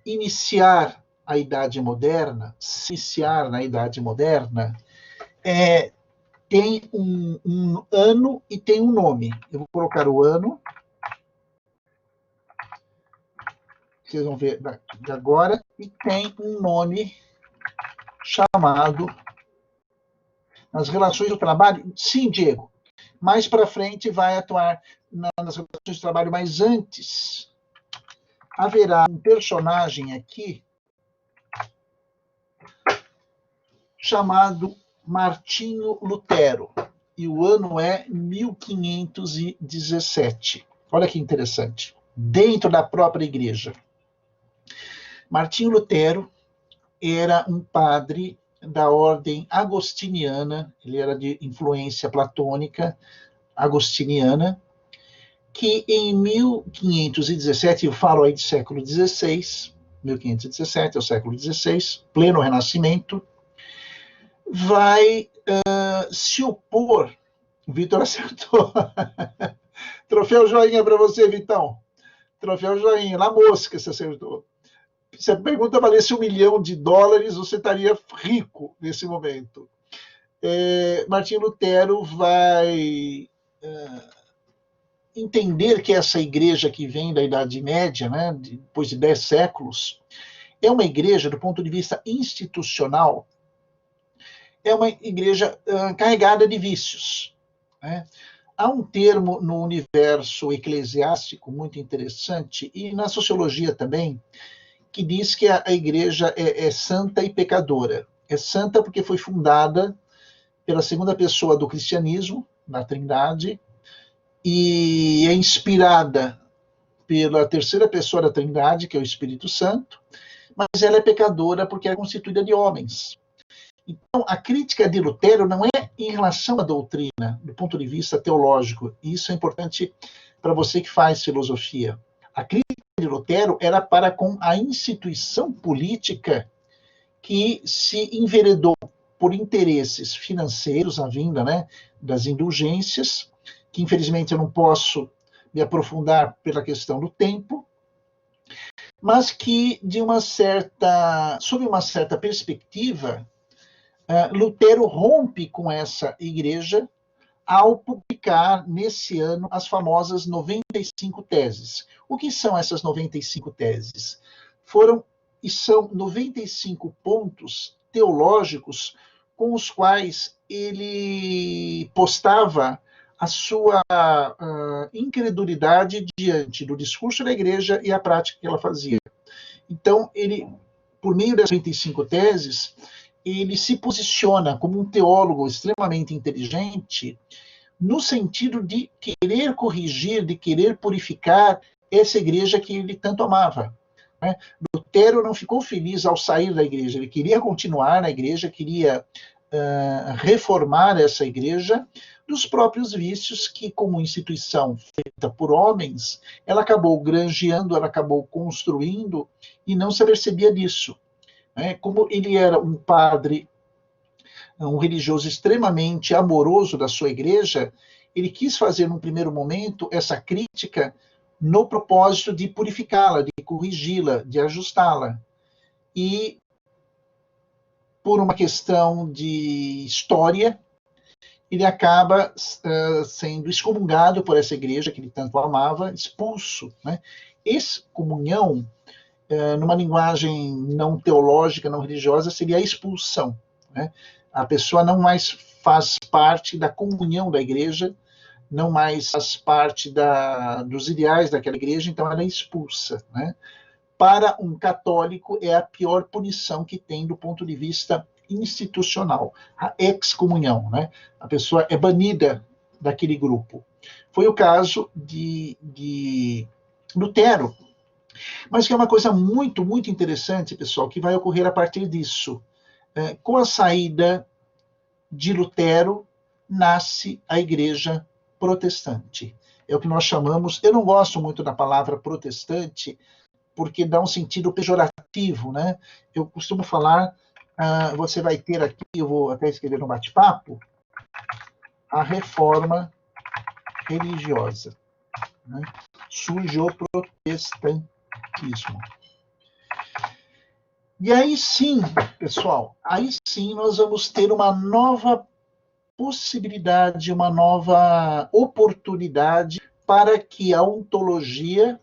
Speaker 1: iniciar a Idade Moderna, se iniciar na Idade Moderna, tem um ano e tem um nome. Eu vou colocar o ano. Vocês vão ver de agora. E tem um nome chamado nas relações do trabalho. Sim, Diego. Mais para frente vai atuar nas relações de trabalho, mas antes haverá um personagem aqui chamado Martinho Lutero, e o ano é 1517. Olha que interessante. Dentro da própria igreja. Martinho Lutero era um padre da ordem agostiniana, ele era de influência platônica agostiniana, que em 1517, eu falo aí de século XVI, 1517 é o século XVI, pleno Renascimento, vai se opor. O Vitor acertou. Troféu joinha para você, Vitão. Troféu joinha. Na mosca você acertou. Se a pergunta valesse $1 milhão, você estaria rico nesse momento. Martinho Lutero vai entender que essa igreja que vem da Idade Média, né, depois de 10 séculos, é uma igreja, do ponto de vista institucional, é uma igreja carregada de vícios. Né? Há um termo no universo eclesiástico muito interessante, e na sociologia também, que diz que a igreja é santa e pecadora. É santa porque foi fundada pela segunda pessoa do cristianismo, na Trindade, e é inspirada pela terceira pessoa da Trindade, que é o Espírito Santo, mas ela é pecadora porque é constituída de homens. Então, a crítica de Lutero não é em relação à doutrina, do ponto de vista teológico. E isso é importante para você que faz filosofia. A crítica de Lutero era para com a instituição política que se enveredou por interesses financeiros, a vinda, né, das indulgências, que infelizmente eu não posso me aprofundar pela questão do tempo, mas que, sob uma certa perspectiva, Lutero rompe com essa igreja ao publicar, nesse ano, as famosas 95 teses. O que são essas 95 teses? São 95 pontos teológicos com os quais ele postava a sua incredulidade diante do discurso da igreja e a prática que ela fazia. Então, ele, por meio das 95 teses, ele se posiciona como um teólogo extremamente inteligente no sentido de querer corrigir, de querer purificar essa igreja que ele tanto amava. Né? Lutero não ficou feliz ao sair da igreja, ele queria continuar na igreja, queria reformar essa igreja dos próprios vícios que, como instituição feita por homens, ela acabou granjeando, ela acabou construindo e não se apercebia disso. Como ele era um padre, um religioso extremamente amoroso da sua igreja, ele quis fazer, num primeiro momento, essa crítica no propósito de purificá-la, de corrigi-la, de ajustá-la. E, por uma questão de história, ele acaba sendo excomungado por essa igreja que ele tanto amava, expulso. Né? Excomunhão, numa linguagem não teológica, não religiosa, seria a expulsão. Né? A pessoa não mais faz parte da comunhão da igreja, não mais faz parte dos ideais daquela igreja, então ela é expulsa. Né? Para um católico, é a pior punição que tem do ponto de vista institucional, a excomunhão. Né? A pessoa é banida daquele grupo. Foi o caso de Lutero. Mas que é uma coisa muito, muito interessante, pessoal, que vai ocorrer a partir disso. Com a saída de Lutero, nasce a Igreja Protestante. É o que nós chamamos, eu não gosto muito da palavra protestante, porque dá um sentido pejorativo, né? Eu costumo falar, você vai ter aqui, eu vou até escrever no bate-papo, a reforma religiosa. Né? Surge o protestantismo. E aí sim, pessoal, aí sim nós vamos ter uma nova possibilidade, uma nova oportunidade para que a ontologia,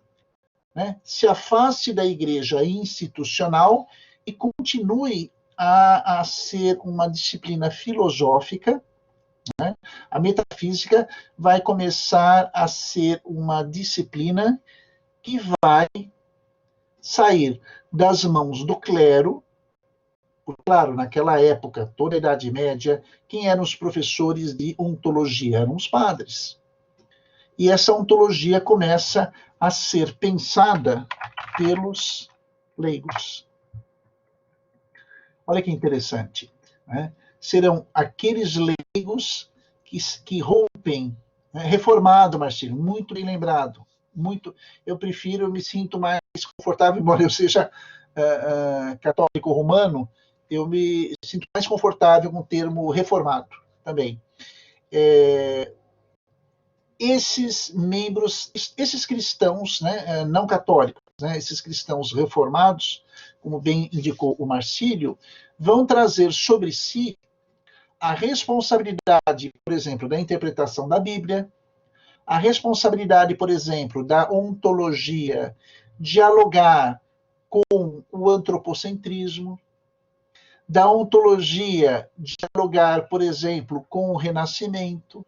Speaker 1: né, se afaste da igreja institucional e continue a ser uma disciplina filosófica. Né? A metafísica vai começar a ser uma disciplina que vai sair das mãos do clero. Claro, naquela época, toda a Idade Média, quem eram os professores de ontologia? Eram os padres. E essa ontologia começa a ser pensada pelos leigos. Olha que interessante, né? Serão aqueles leigos que rompem, né? Reformado, Marcílio, muito bem lembrado. Eu me sinto mais confortável, embora eu seja católico romano, eu me sinto mais confortável com o termo reformado também. Esses membros, esses cristãos, né, não católicos, né, esses cristãos reformados, como bem indicou o Marcílio, vão trazer sobre si a responsabilidade, por exemplo, da interpretação da Bíblia, a responsabilidade, por exemplo, da ontologia, dialogar com o antropocentrismo, da ontologia, dialogar, por exemplo, com o Renascimento,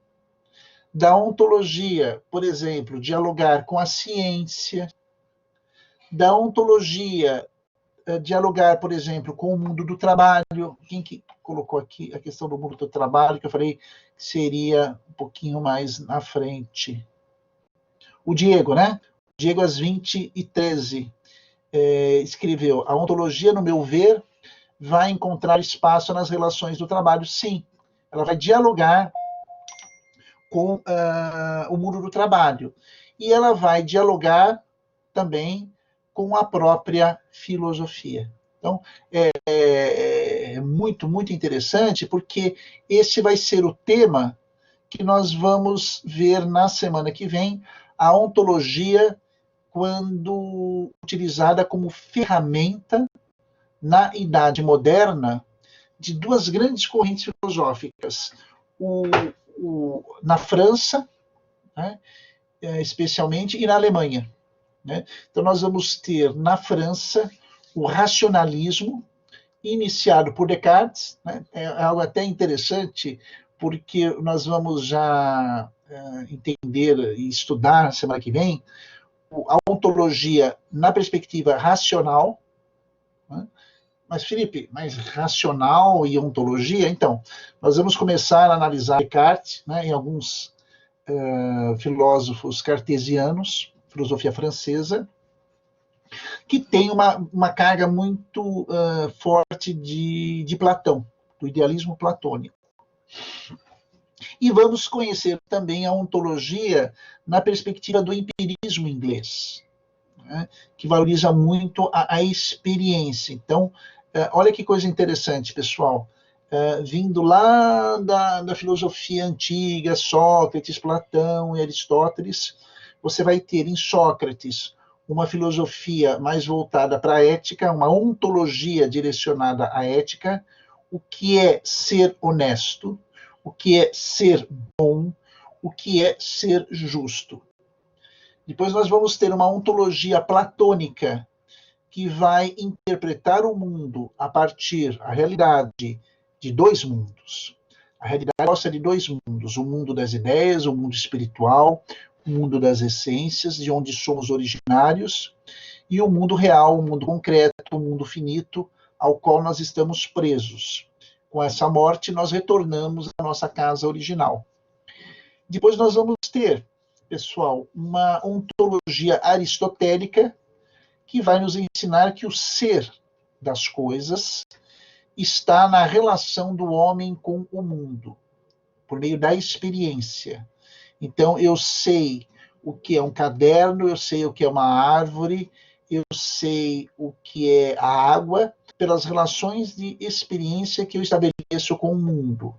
Speaker 1: da ontologia, por exemplo, dialogar com a ciência, da ontologia, dialogar, por exemplo, com o mundo do trabalho. Quem que colocou aqui a questão do mundo do trabalho, que eu falei que seria um pouquinho mais na frente? O Diego, né? O Diego, às 20h13, escreveu: a ontologia, no meu ver, vai encontrar espaço nas relações do trabalho, sim. Ela vai dialogar com o mundo do trabalho. E ela vai dialogar também com a própria filosofia. Então, é muito, muito interessante, porque esse vai ser o tema que nós vamos ver na semana que vem, a ontologia quando utilizada como ferramenta na Idade Moderna de duas grandes correntes filosóficas. Na França, né, especialmente, e na Alemanha. Né? Então, nós vamos ter na França o racionalismo, iniciado por Descartes. Né? É algo até interessante, porque nós vamos já entender e estudar na semana que vem a ontologia na perspectiva racional. Né? Mas, Felipe, mais racional e ontologia? Então, nós vamos começar a analisar Descartes, né, em alguns filósofos cartesianos, filosofia francesa, que tem uma carga muito forte de Platão, do idealismo platônico. E vamos conhecer também a ontologia na perspectiva do empirismo inglês, né, que valoriza muito a experiência. Então, olha que coisa interessante, pessoal. Vindo lá da filosofia antiga, Sócrates, Platão e Aristóteles, você vai ter em Sócrates uma filosofia mais voltada para a ética, uma ontologia direcionada à ética, o que é ser honesto, o que é ser bom, o que é ser justo. Depois nós vamos ter uma ontologia platônica, que vai interpretar o mundo a partir da realidade de dois mundos. A realidade gosta de dois mundos: o mundo das ideias, o mundo espiritual, o mundo das essências, de onde somos originários, e o mundo real, o mundo concreto, o mundo finito, ao qual nós estamos presos. Com essa morte, nós retornamos à nossa casa original. Depois nós vamos ter, pessoal, uma ontologia aristotélica, que vai nos ensinar que o ser das coisas está na relação do homem com o mundo, por meio da experiência. Então, eu sei o que é um caderno, eu sei o que é uma árvore, eu sei o que é a água, pelas relações de experiência que eu estabeleço com o mundo.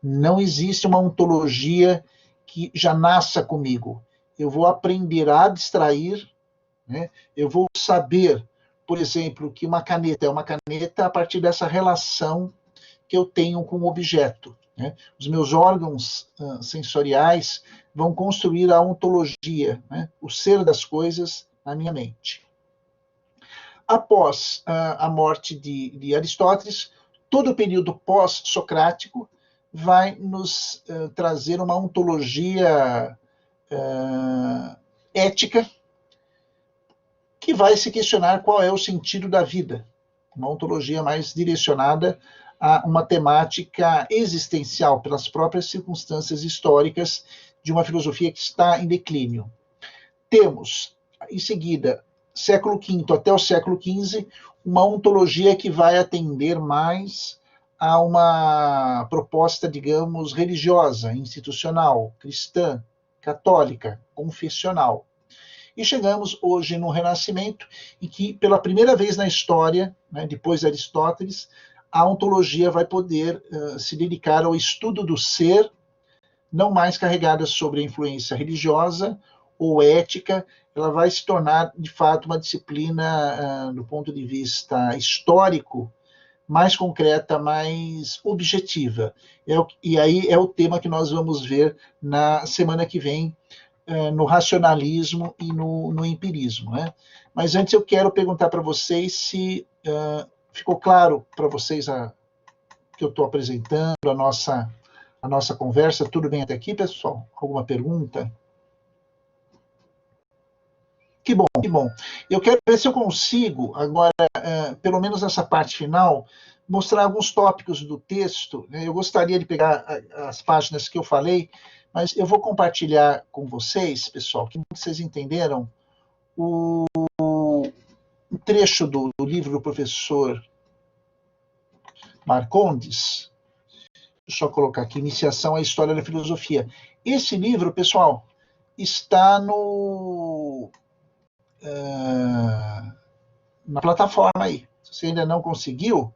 Speaker 1: Não existe uma ontologia que já nasça comigo. Eu vou aprender a abstrair, né? Eu vou saber, por exemplo, que uma caneta é uma caneta a partir dessa relação que eu tenho com o objeto. Né? Os meus órgãos sensoriais vão construir a ontologia, né? O ser das coisas na minha mente. Após a morte de Aristóteles, todo o período pós-socrático vai nos trazer uma ontologia ética, que vai se questionar qual é o sentido da vida. Uma ontologia mais direcionada a uma temática existencial, pelas próprias circunstâncias históricas de uma filosofia que está em declínio. Temos, em seguida, século V até o século XV, uma ontologia que vai atender mais a uma proposta, digamos, religiosa, institucional, cristã, católica, confessional. E chegamos hoje no Renascimento, em que, pela primeira vez na história, né, depois de Aristóteles, a ontologia vai poder se dedicar ao estudo do ser, não mais carregada sobre a influência religiosa ou ética, ela vai se tornar, de fato, uma disciplina, do ponto de vista histórico, mais concreta, mais objetiva. E aí é o tema que nós vamos ver na semana que vem, no racionalismo e no empirismo. Né? Mas antes eu quero perguntar para vocês se ficou claro para vocês que eu estou apresentando, a nossa conversa. Tudo bem até aqui, pessoal? Alguma pergunta? Que bom, que bom. Eu quero ver se eu consigo, agora, pelo menos nessa parte final, mostrar alguns tópicos do texto. Eu gostaria de pegar as páginas que eu falei, mas eu vou compartilhar com vocês, pessoal, que vocês entenderam um trecho do livro do professor Marcondes. Deixa eu só colocar aqui, Iniciação à História da Filosofia. Esse livro, pessoal, está na plataforma aí. Se você ainda não conseguiu,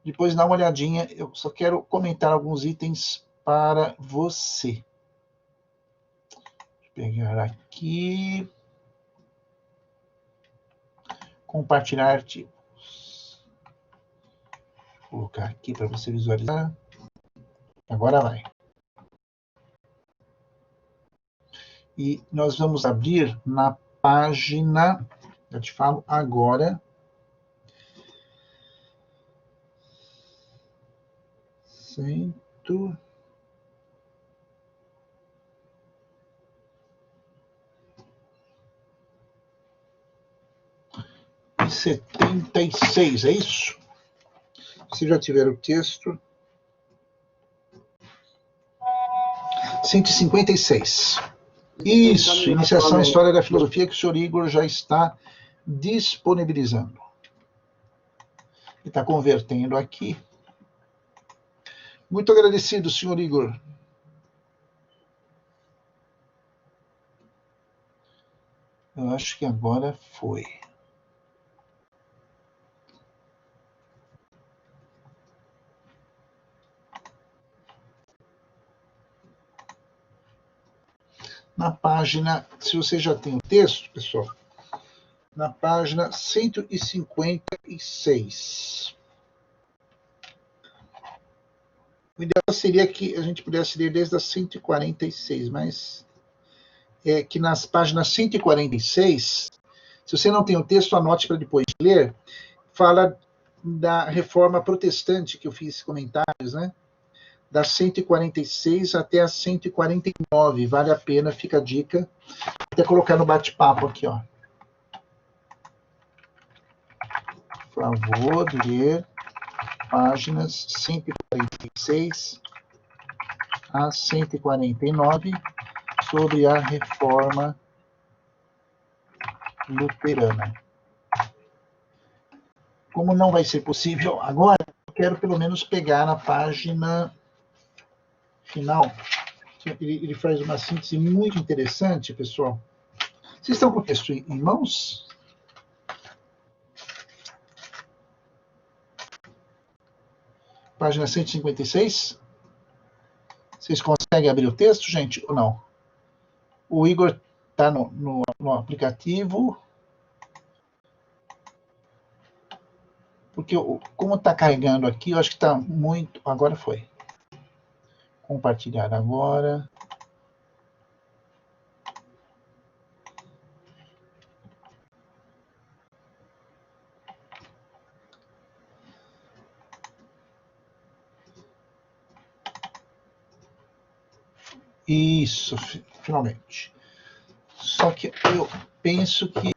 Speaker 1: depois dá uma olhadinha. Eu só quero comentar alguns itens para você. Vou pegar aqui. Compartilhar artigos. Vou colocar aqui para você visualizar. Agora vai. E nós vamos abrir na página, eu te falo agora, 176, é isso? Se já tiver o texto. 156. Isso, Iniciação à História da Filosofia, que o senhor Igor já está disponibilizando. Ele está convertendo aqui. Muito agradecido, senhor Igor. Eu acho que agora foi. Na página, se você já tem o texto, pessoal, na página 156. O ideal seria que a gente pudesse ler desde a 146, mas é que nas páginas 146, se você não tem o texto, anote para depois ler, fala da reforma protestante, que eu fiz comentários, né? Da 146 até a 149, vale a pena, fica a dica. Vou até colocar no bate-papo aqui, ó. Por favor, ler páginas 146 a 149 sobre a reforma luterana. Como não vai ser possível agora, eu quero pelo menos pegar na página final. Ele faz uma síntese muito interessante, pessoal. Vocês estão com o texto em mãos? Página 156. Vocês conseguem abrir o texto, gente, ou não? O Igor está no aplicativo. Porque como está carregando aqui, eu acho que está muito... Agora foi. Compartilhar agora. Isso, finalmente. Só que eu penso que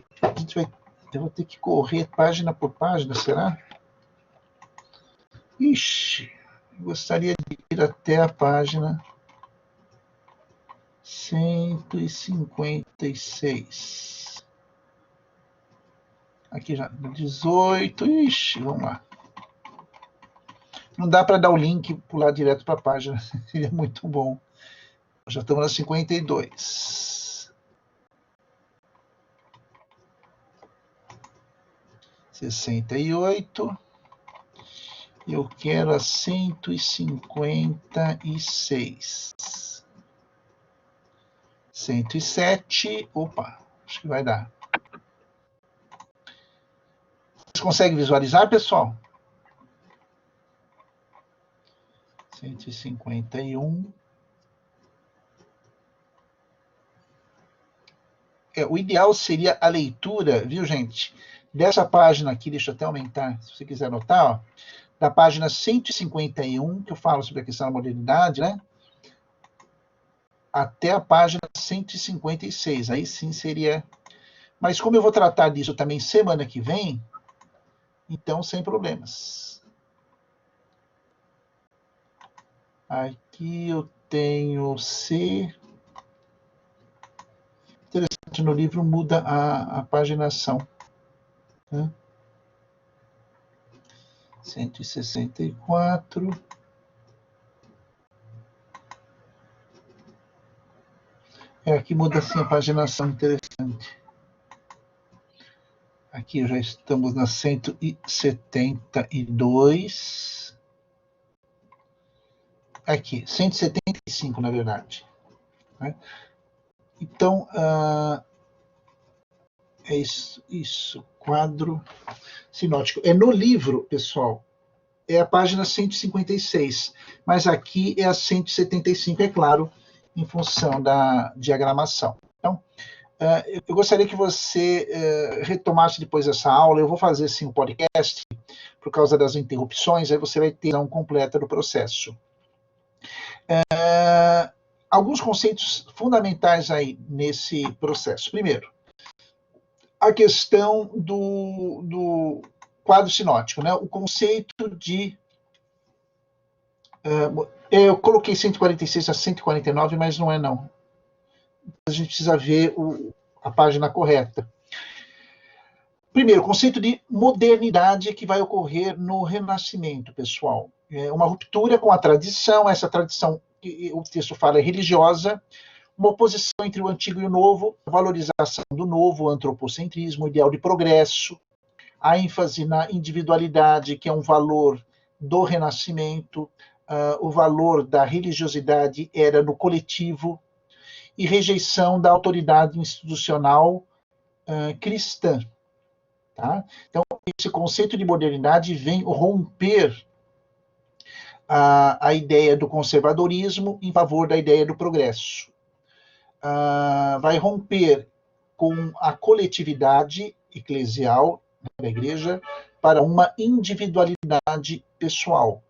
Speaker 1: eu vou ter que correr página por página, será? Ixi, eu gostaria de ir até a página 156. Aqui já, 18. Ixi, vamos lá. Não dá para dar o link e pular direto para a página. Seria muito bom. Já estamos na 52. 68. Eu quero a 156. 107. Opa, acho que vai dar. Vocês conseguem visualizar, pessoal? 151. O ideal seria a leitura, viu, gente? Dessa página aqui, deixa eu até aumentar, se você quiser anotar, ó, da página 151, que eu falo sobre a questão da modernidade, né? Até a página 156. Aí sim seria... Mas como eu vou tratar disso também semana que vem, então sem problemas. Aqui eu tenho C. Interessante, no livro muda a paginação. Né? 164. Aqui muda assim a paginação, interessante. Aqui já estamos na 172. Aqui, 175, na verdade. Né? Então, é isso, quadro sinótico. É no livro, pessoal, é a página 156, mas aqui é a 175, é claro, em função da diagramação. Então, eu gostaria que você retomasse depois dessa aula. Eu vou fazer, sim, um podcast, por causa das interrupções, aí você vai ter a completa do processo. Alguns conceitos fundamentais aí nesse processo. Primeiro, a questão do quadro sinótico, né? O conceito de... eu coloquei 146 a 149, mas não é, não. A gente precisa ver a página correta. Primeiro, o conceito de modernidade que vai ocorrer no Renascimento, pessoal. É uma ruptura com a tradição, essa tradição, o texto fala, é religiosa, uma oposição entre o antigo e o novo, a valorização do novo, o antropocentrismo, o ideal de progresso, a ênfase na individualidade, que é um valor do Renascimento, o valor da religiosidade era no coletivo, e rejeição da autoridade institucional cristã. Tá? Então, esse conceito de modernidade vem romper a ideia do conservadorismo em favor da ideia do progresso. Vai romper com a coletividade eclesial da igreja para uma individualidade pessoal.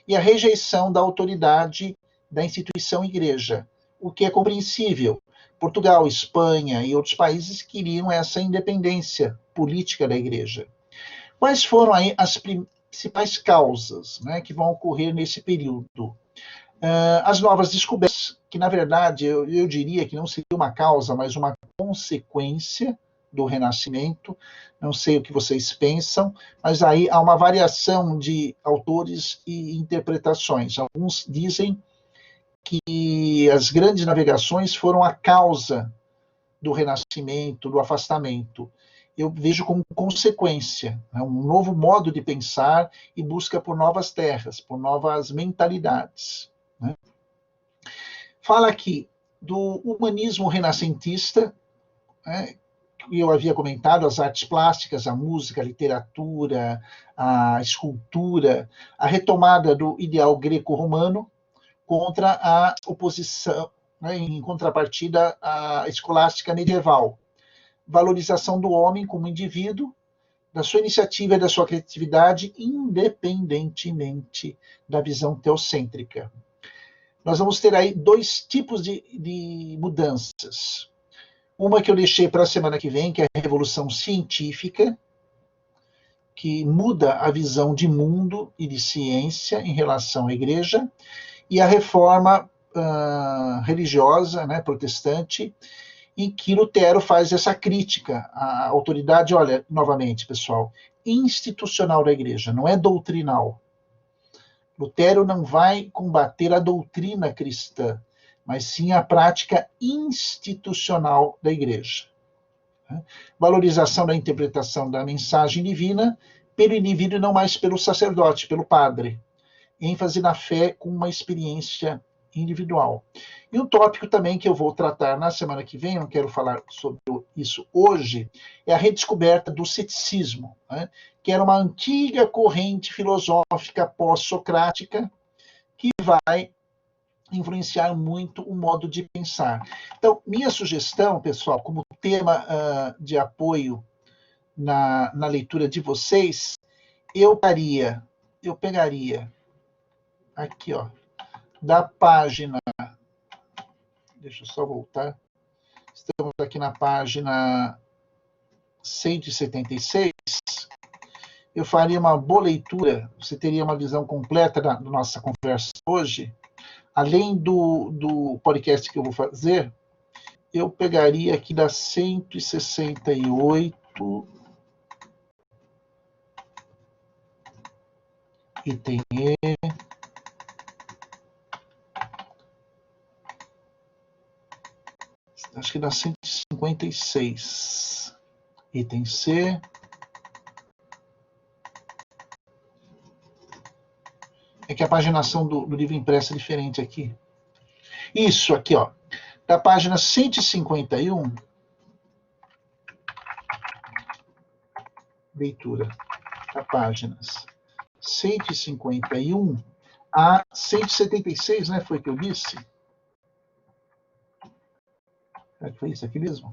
Speaker 1: E a rejeição da autoridade da instituição igreja, o que é compreensível. Portugal, Espanha e outros países queriam essa independência política da igreja. Quais foram aí as principais causas, né, que vão ocorrer nesse período? As novas descobertas, que na verdade eu diria que não seria uma causa, mas uma consequência do Renascimento. Não sei o que vocês pensam, mas aí há uma variação de autores e interpretações. Alguns dizem que as grandes navegações foram a causa do renascimento, do afastamento. Eu vejo como consequência, né, um novo modo de pensar e busca por novas terras, por novas mentalidades. Né? Fala aqui do humanismo renascentista, né, que eu havia comentado, as artes plásticas, a música, a literatura, a escultura, a retomada do ideal greco-romano, contra a oposição, né, em contrapartida à escolástica medieval. Valorização do homem como indivíduo, da sua iniciativa e da sua criatividade, independentemente da visão teocêntrica. Nós vamos ter aí dois tipos de mudanças. Uma que eu deixei para a semana que vem, que é a Revolução Científica, que muda a visão de mundo e de ciência em relação à igreja, e a Reforma religiosa, né, protestante, em que Lutero faz essa crítica à autoridade, olha, novamente, pessoal, institucional da igreja, não é doutrinal. Lutero não vai combater a doutrina cristã, mas sim a prática institucional da igreja. Valorização da interpretação da mensagem divina pelo indivíduo e não mais pelo sacerdote, pelo padre. ênfase na fé com uma experiência individual. E um tópico também que eu vou tratar na semana que vem, não quero falar sobre isso hoje, é a redescoberta do ceticismo, né? Que era uma antiga corrente filosófica pós-socrática que vai influenciar muito o modo de pensar. Então, minha sugestão, pessoal, como tema de apoio na leitura de vocês, eu pegaria aqui, ó, da página, deixa eu só voltar, estamos aqui na página 176, eu faria uma boa leitura, você teria uma visão completa da nossa conversa hoje, além do podcast que eu vou fazer, eu pegaria aqui da 168, item E, acho que dá 156. Item C. É que a paginação do livro impresso é diferente aqui. Isso, aqui, ó. Da página 151. Leitura. Da páginas 151 a 176, né? Foi o que eu disse? Foi isso aqui mesmo?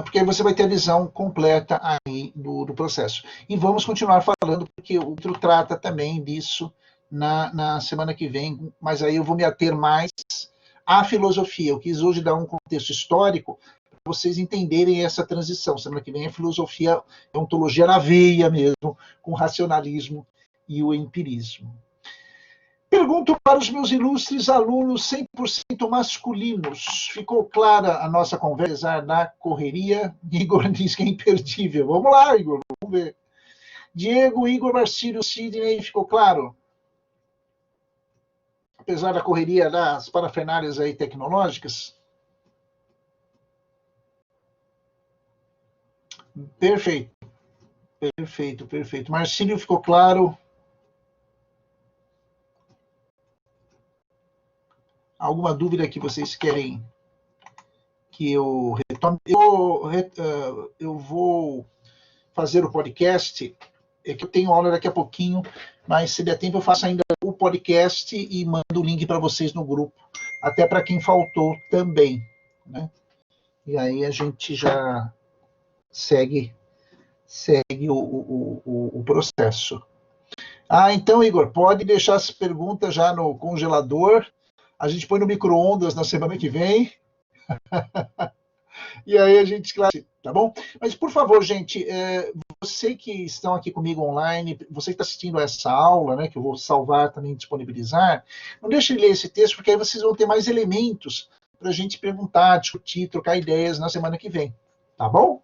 Speaker 1: Porque aí você vai ter a visão completa aí do processo. E vamos continuar falando, porque o outro trata também disso na semana que vem, mas aí eu vou me ater mais à filosofia. Eu quis hoje dar um contexto histórico para vocês entenderem essa transição. Semana que vem é filosofia, é ontologia na veia mesmo, com o racionalismo e o empirismo. Pergunto para os meus ilustres alunos 100% masculinos. Ficou clara a nossa conversa na correria? Igor diz que é imperdível. Vamos lá, Igor, vamos ver. Diego, Igor, Marcílio, Sidney, ficou claro? Apesar da correria das parafernálias aí tecnológicas? Perfeito. Perfeito, perfeito. Marcílio, ficou claro? Alguma dúvida que vocês querem que eu retome? Eu vou fazer o podcast, é que eu tenho aula daqui a pouquinho, mas se der tempo eu faço ainda o podcast e mando o link para vocês no grupo, até para quem faltou também, né? E aí a gente já segue o processo. Então, Igor, pode deixar as perguntas já no congelador. A gente põe no micro-ondas na semana que vem. E aí a gente esclarece, tá bom? Mas, por favor, gente, você que estão aqui comigo online, você que está assistindo a essa aula, né, que eu vou salvar também, disponibilizar, não deixe de ler esse texto, porque aí vocês vão ter mais elementos para a gente perguntar, discutir, trocar ideias na semana que vem. Tá bom?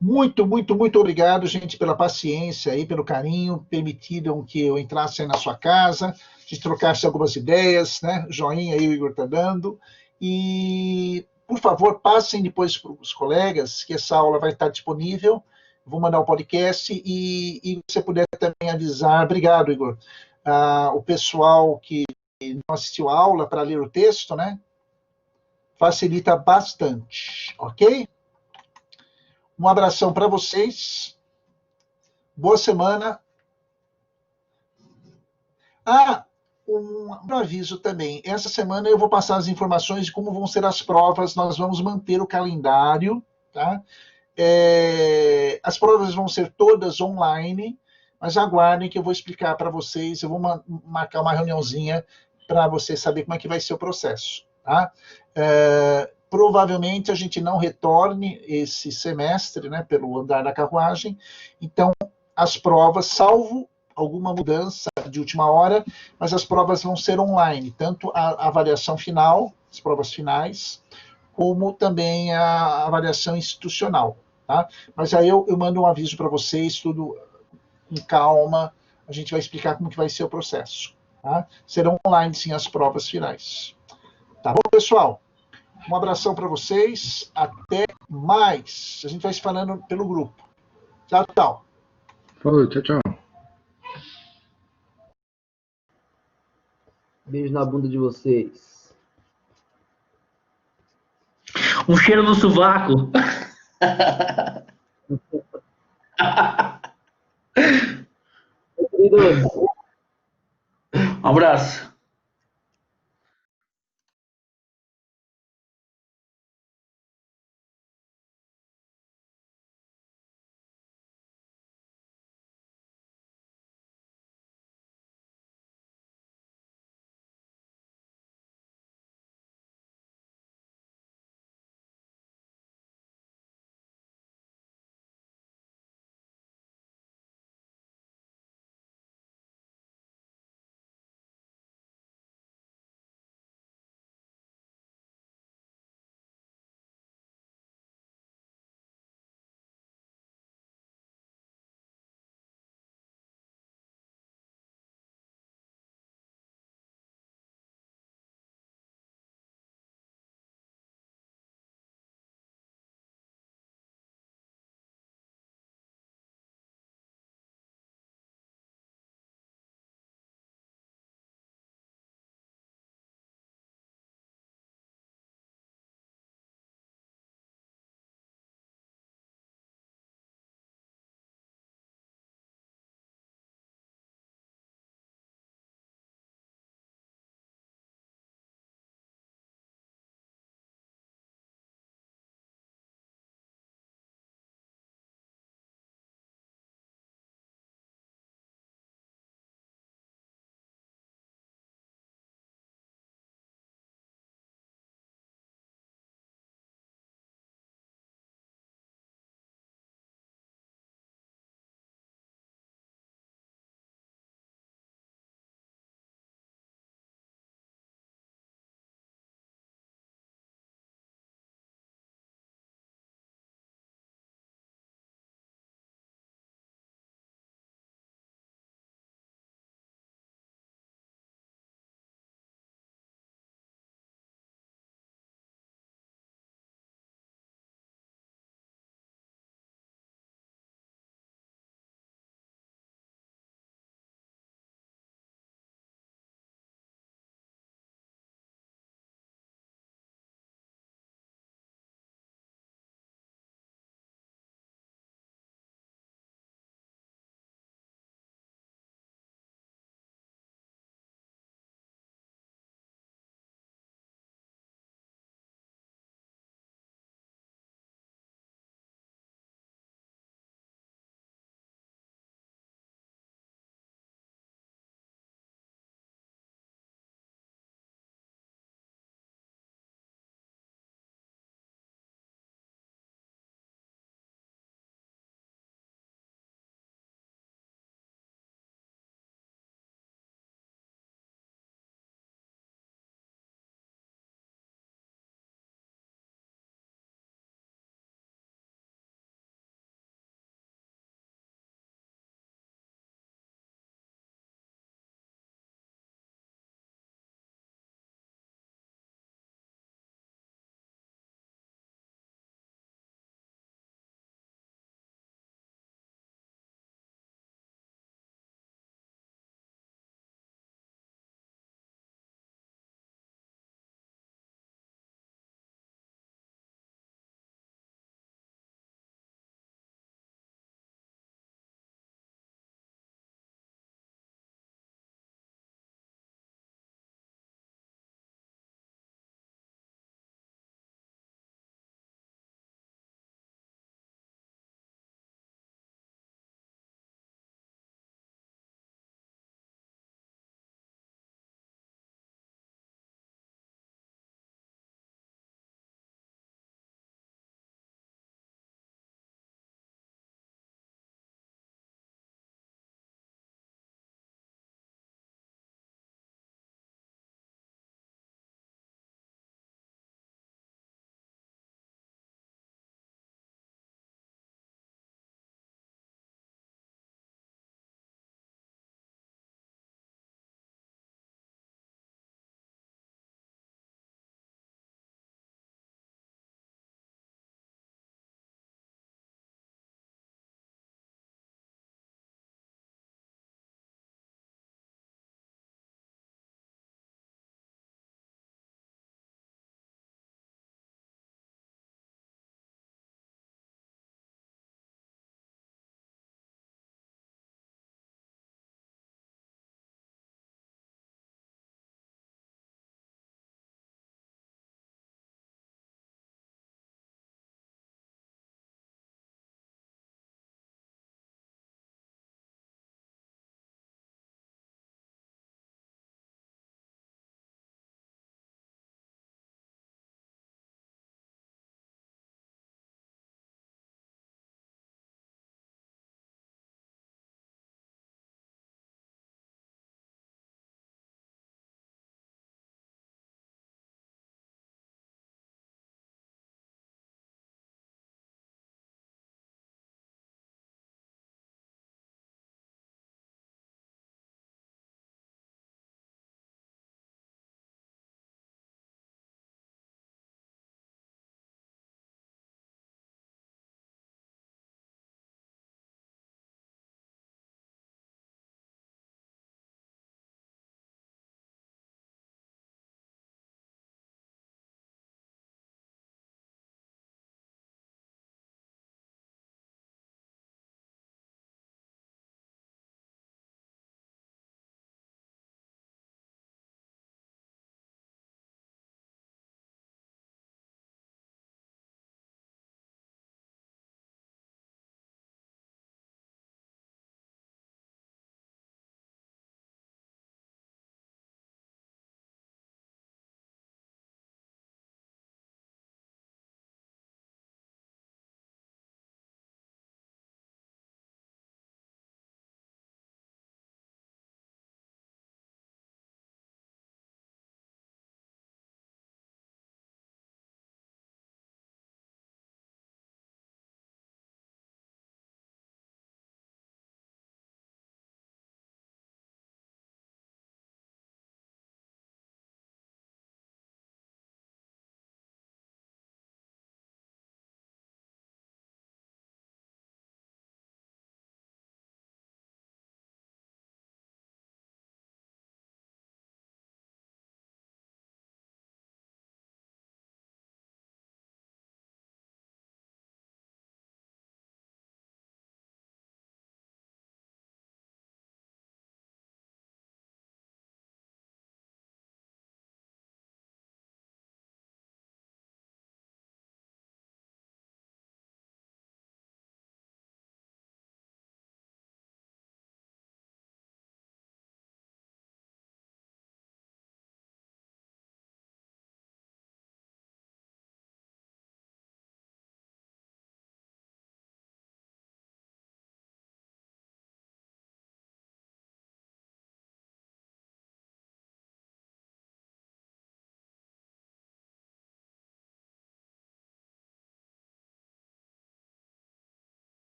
Speaker 1: Muito, muito, muito obrigado, gente, pela paciência aí, pelo carinho, permitiram que eu entrasse aí na sua casa, a gente trocasse algumas ideias, né? Joinha aí o Igor está dando. E, por favor, passem depois para os colegas, que essa aula vai estar disponível. Vou mandar o podcast e se você puder também avisar, obrigado, Igor, o pessoal que não assistiu a aula para ler o texto, né? Facilita bastante, ok? Um abração para vocês. Boa semana. Um aviso também. Essa semana eu vou passar as informações de como vão ser as provas. Nós vamos manter o calendário, tá? As provas vão ser todas online, mas aguardem que eu vou explicar para vocês, eu vou marcar uma reuniãozinha para você saber como é que vai ser o processo. Tá? Provavelmente a gente não retorne esse semestre, né, pelo andar da carruagem, então as provas, salvo alguma mudança de última hora, mas as provas vão ser online, tanto a avaliação final, as provas finais, como também a avaliação institucional. Tá? Mas aí eu mando um aviso para vocês, tudo com calma, a gente vai explicar como que vai ser o processo. Tá? Serão online, sim, as provas finais. Tá bom, pessoal? Um abração para vocês, até mais. A gente vai se falando pelo grupo. Tchau, tchau.
Speaker 6: Falou, tchau, tchau.
Speaker 2: Beijo na bunda de vocês.
Speaker 3: Um cheiro no sovaco.
Speaker 2: Queridos.
Speaker 3: Um abraço.